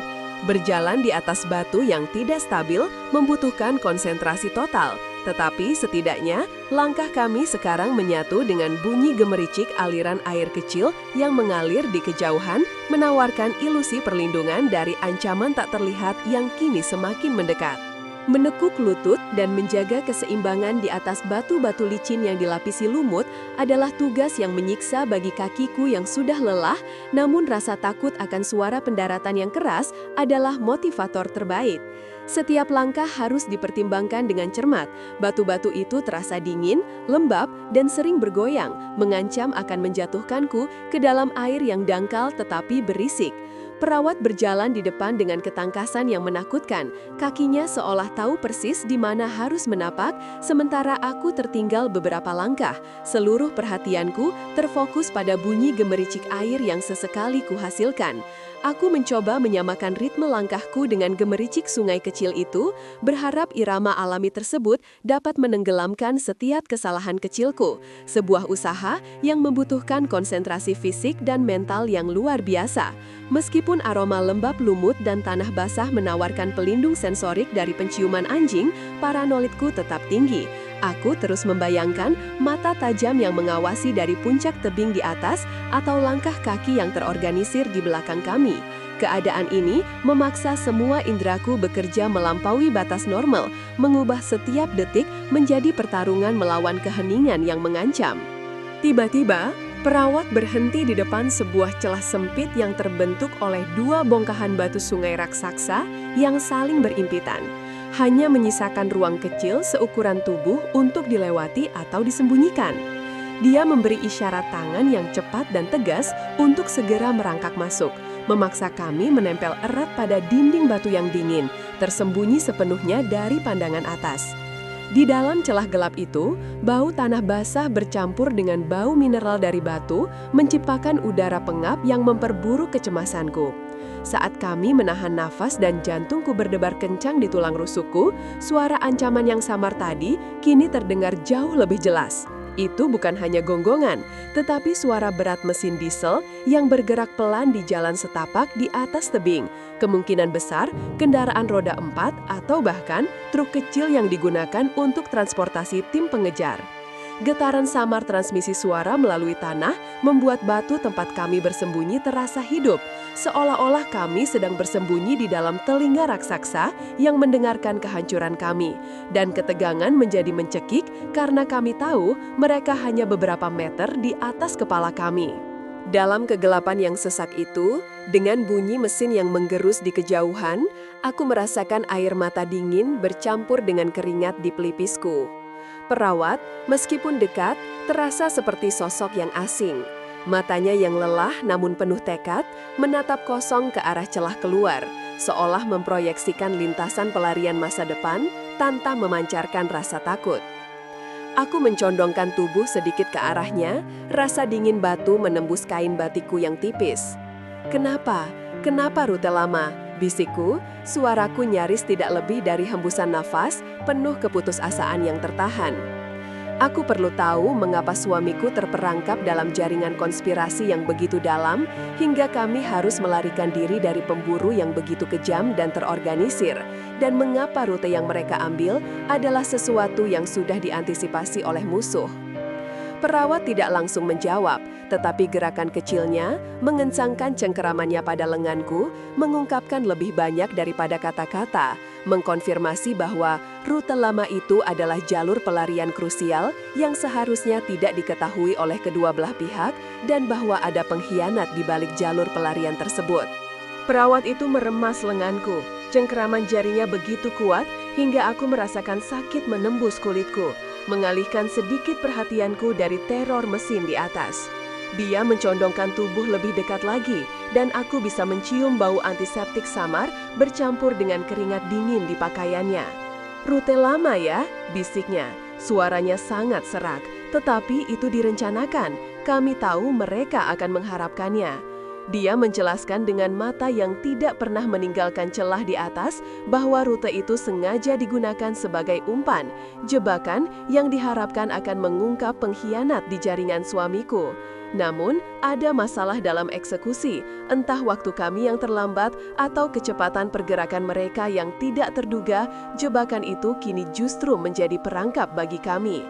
Berjalan di atas batu yang tidak stabil membutuhkan konsentrasi total, tetapi setidaknya langkah kami sekarang menyatu dengan bunyi gemericik aliran air kecil yang mengalir di kejauhan, menawarkan ilusi perlindungan dari ancaman tak terlihat yang kini semakin mendekat. Menekuk lutut dan menjaga keseimbangan di atas batu-batu licin yang dilapisi lumut adalah tugas yang menyiksa bagi kakiku yang sudah lelah, namun rasa takut akan suara pendaratan yang keras adalah motivator terbaik. Setiap langkah harus dipertimbangkan dengan cermat. Batu-batu itu terasa dingin, lembab, dan sering bergoyang, mengancam akan menjatuhkanku ke dalam air yang dangkal tetapi berisik. Perawat berjalan di depan dengan ketangkasan yang menakutkan. Kakinya seolah tahu persis di mana harus menapak, sementara aku tertinggal beberapa langkah. Seluruh perhatianku terfokus pada bunyi gemericik air yang sesekali kuhasilkan. Aku mencoba menyamakan ritme langkahku dengan gemericik sungai kecil itu, berharap irama alami tersebut dapat menenggelamkan setiap kesalahan kecilku. Sebuah usaha yang membutuhkan konsentrasi fisik dan mental yang luar biasa. Meskipun aroma lembab lumut dan tanah basah menawarkan pelindung sensorik dari penciuman anjing, paranoidku tetap tinggi. Aku terus membayangkan mata tajam yang mengawasi dari puncak tebing di atas atau langkah kaki yang terorganisir di belakang kami. Keadaan ini memaksa semua indraku bekerja melampaui batas normal, mengubah setiap detik menjadi pertarungan melawan keheningan yang mengancam. Tiba-tiba, perawat berhenti di depan sebuah celah sempit yang terbentuk oleh dua bongkahan batu sungai raksasa yang saling berimpitan. Hanya menyisakan ruang kecil seukuran tubuh untuk dilewati atau disembunyikan. Dia memberi isyarat tangan yang cepat dan tegas untuk segera merangkak masuk, memaksa kami menempel erat pada dinding batu yang dingin, tersembunyi sepenuhnya dari pandangan atas. Di dalam celah gelap itu, bau tanah basah bercampur dengan bau mineral dari batu, menciptakan udara pengap yang memperburuk kecemasanku. Saat kami menahan nafas dan jantungku berdebar kencang di tulang rusukku, suara ancaman yang samar tadi kini terdengar jauh lebih jelas. Itu bukan hanya gonggongan, tetapi suara berat mesin diesel yang bergerak pelan di jalan setapak di atas tebing. Kemungkinan besar kendaraan roda 4 atau bahkan truk kecil yang digunakan untuk transportasi tim pengejar. Getaran samar transmisi suara melalui tanah membuat batu tempat kami bersembunyi terasa hidup, seolah-olah kami sedang bersembunyi di dalam telinga raksasa yang mendengarkan kehancuran kami. Dan ketegangan menjadi mencekik karena kami tahu mereka hanya beberapa meter di atas kepala kami. Dalam kegelapan yang sesak itu, dengan bunyi mesin yang menggerus di kejauhan, aku merasakan air mata dingin bercampur dengan keringat di pelipisku. Perawat, meskipun dekat, terasa seperti sosok yang asing. Matanya yang lelah namun penuh tekad, menatap kosong ke arah celah keluar, seolah memproyeksikan lintasan pelarian masa depan tanpa memancarkan rasa takut. Aku mencondongkan tubuh sedikit ke arahnya, rasa dingin batu menembus kain batikku yang tipis. "Kenapa? Kenapa rute lama?" bisikku, suaraku nyaris tidak lebih dari hembusan nafas, penuh keputusasaan yang tertahan. Aku perlu tahu mengapa suamiku terperangkap dalam jaringan konspirasi yang begitu dalam, hingga kami harus melarikan diri dari pemburu yang begitu kejam dan terorganisir, dan mengapa rute yang mereka ambil adalah sesuatu yang sudah diantisipasi oleh musuh. Perawat tidak langsung menjawab, tetapi gerakan kecilnya, mengencangkan cengkeramannya pada lenganku, mengungkapkan lebih banyak daripada kata-kata, mengkonfirmasi bahwa rute lama itu adalah jalur pelarian krusial yang seharusnya tidak diketahui oleh kedua belah pihak dan bahwa ada pengkhianat di balik jalur pelarian tersebut. Perawat itu meremas lenganku, cengkeraman jarinya begitu kuat hingga aku merasakan sakit menembus kulitku, mengalihkan sedikit perhatianku dari teror mesin di atas. Dia mencondongkan tubuh lebih dekat lagi, dan aku bisa mencium bau antiseptik samar bercampur dengan keringat dingin di pakaiannya. "Rute lama ya?" bisiknya. Suaranya sangat serak, tetapi itu direncanakan. Kami tahu mereka akan mengharapkannya. Dia menjelaskan dengan mata yang tidak pernah meninggalkan celah di atas bahwa rute itu sengaja digunakan sebagai umpan, jebakan yang diharapkan akan mengungkap pengkhianat di jaringan suamiku. Namun, ada masalah dalam eksekusi, entah waktu kami yang terlambat atau kecepatan pergerakan mereka yang tidak terduga, jebakan itu kini justru menjadi perangkap bagi kami.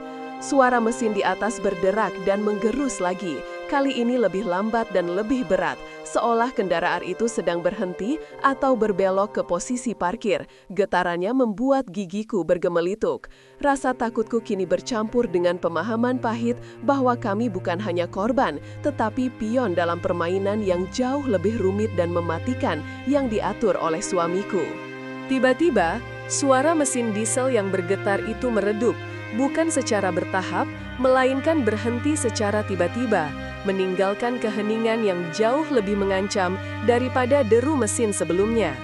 Suara mesin di atas berderak dan menggerus lagi, kali ini lebih lambat dan lebih berat, seolah kendaraan itu sedang berhenti atau berbelok ke posisi parkir. Getarannya membuat gigiku bergemelituk. Rasa takutku kini bercampur dengan pemahaman pahit bahwa kami bukan hanya korban, tetapi pion dalam permainan yang jauh lebih rumit dan mematikan yang diatur oleh suamiku. Tiba-tiba, suara mesin diesel yang bergetar itu meredup, bukan secara bertahap, melainkan berhenti secara tiba-tiba, meninggalkan keheningan yang jauh lebih mengancam daripada deru mesin sebelumnya.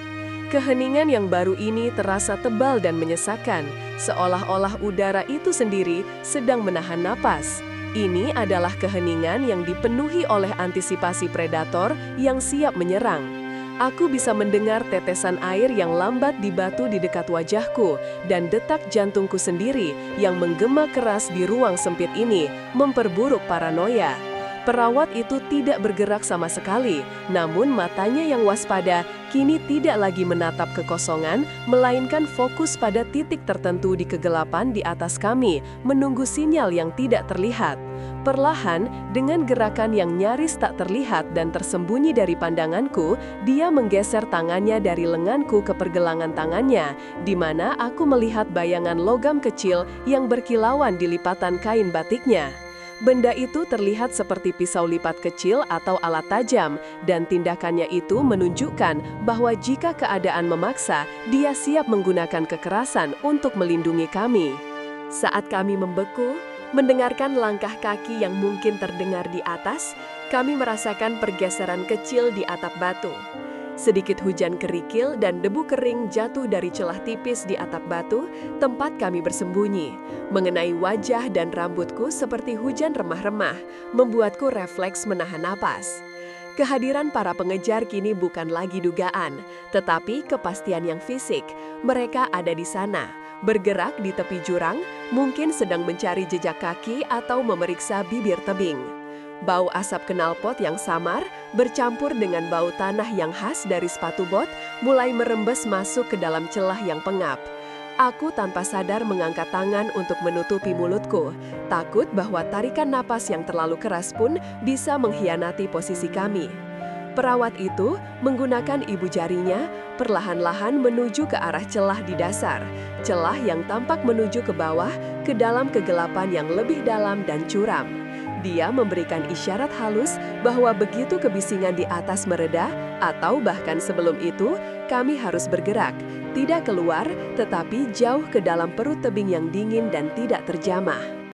Keheningan yang baru ini terasa tebal dan menyesakkan, seolah-olah udara itu sendiri sedang menahan napas. Ini adalah keheningan yang dipenuhi oleh antisipasi predator yang siap menyerang. Aku bisa mendengar tetesan air yang lambat di batu di dekat wajahku dan detak jantungku sendiri yang menggema keras di ruang sempit ini memperburuk paranoia. Perawat itu tidak bergerak sama sekali, namun matanya yang waspada kini tidak lagi menatap kekosongan, melainkan fokus pada titik tertentu di kegelapan di atas kami, menunggu sinyal yang tidak terlihat. Perlahan, dengan gerakan yang nyaris tak terlihat dan tersembunyi dari pandanganku, dia menggeser tangannya dari lenganku ke pergelangan tangannya, di mana aku melihat bayangan logam kecil yang berkilauan di lipatan kain batiknya. Benda itu terlihat seperti pisau lipat kecil atau alat tajam, dan tindakannya itu menunjukkan bahwa jika keadaan memaksa, dia siap menggunakan kekerasan untuk melindungi kami. Saat kami membeku, mendengarkan langkah kaki yang mungkin terdengar di atas, kami merasakan pergeseran kecil di atap batu. Sedikit hujan kerikil dan debu kering jatuh dari celah tipis di atap batu, tempat kami bersembunyi, mengenai wajah dan rambutku seperti hujan remah-remah, membuatku refleks menahan napas. Kehadiran para pengejar kini bukan lagi dugaan, tetapi kepastian yang fisik. Mereka ada di sana, bergerak di tepi jurang, mungkin sedang mencari jejak kaki atau memeriksa bibir tebing. Bau asap knalpot yang samar bercampur dengan bau tanah yang khas dari sepatu bot mulai merembes masuk ke dalam celah yang pengap. Aku tanpa sadar mengangkat tangan untuk menutupi mulutku, takut bahwa tarikan napas yang terlalu keras pun bisa mengkhianati posisi kami. Perawat itu menggunakan ibu jarinya perlahan-lahan menuju ke arah celah di dasar, celah yang tampak menuju ke bawah ke dalam kegelapan yang lebih dalam dan curam. Dia memberikan isyarat halus bahwa begitu kebisingan di atas mereda, atau bahkan sebelum itu, kami harus bergerak, tidak keluar, tetapi jauh ke dalam perut tebing yang dingin dan tidak terjamah.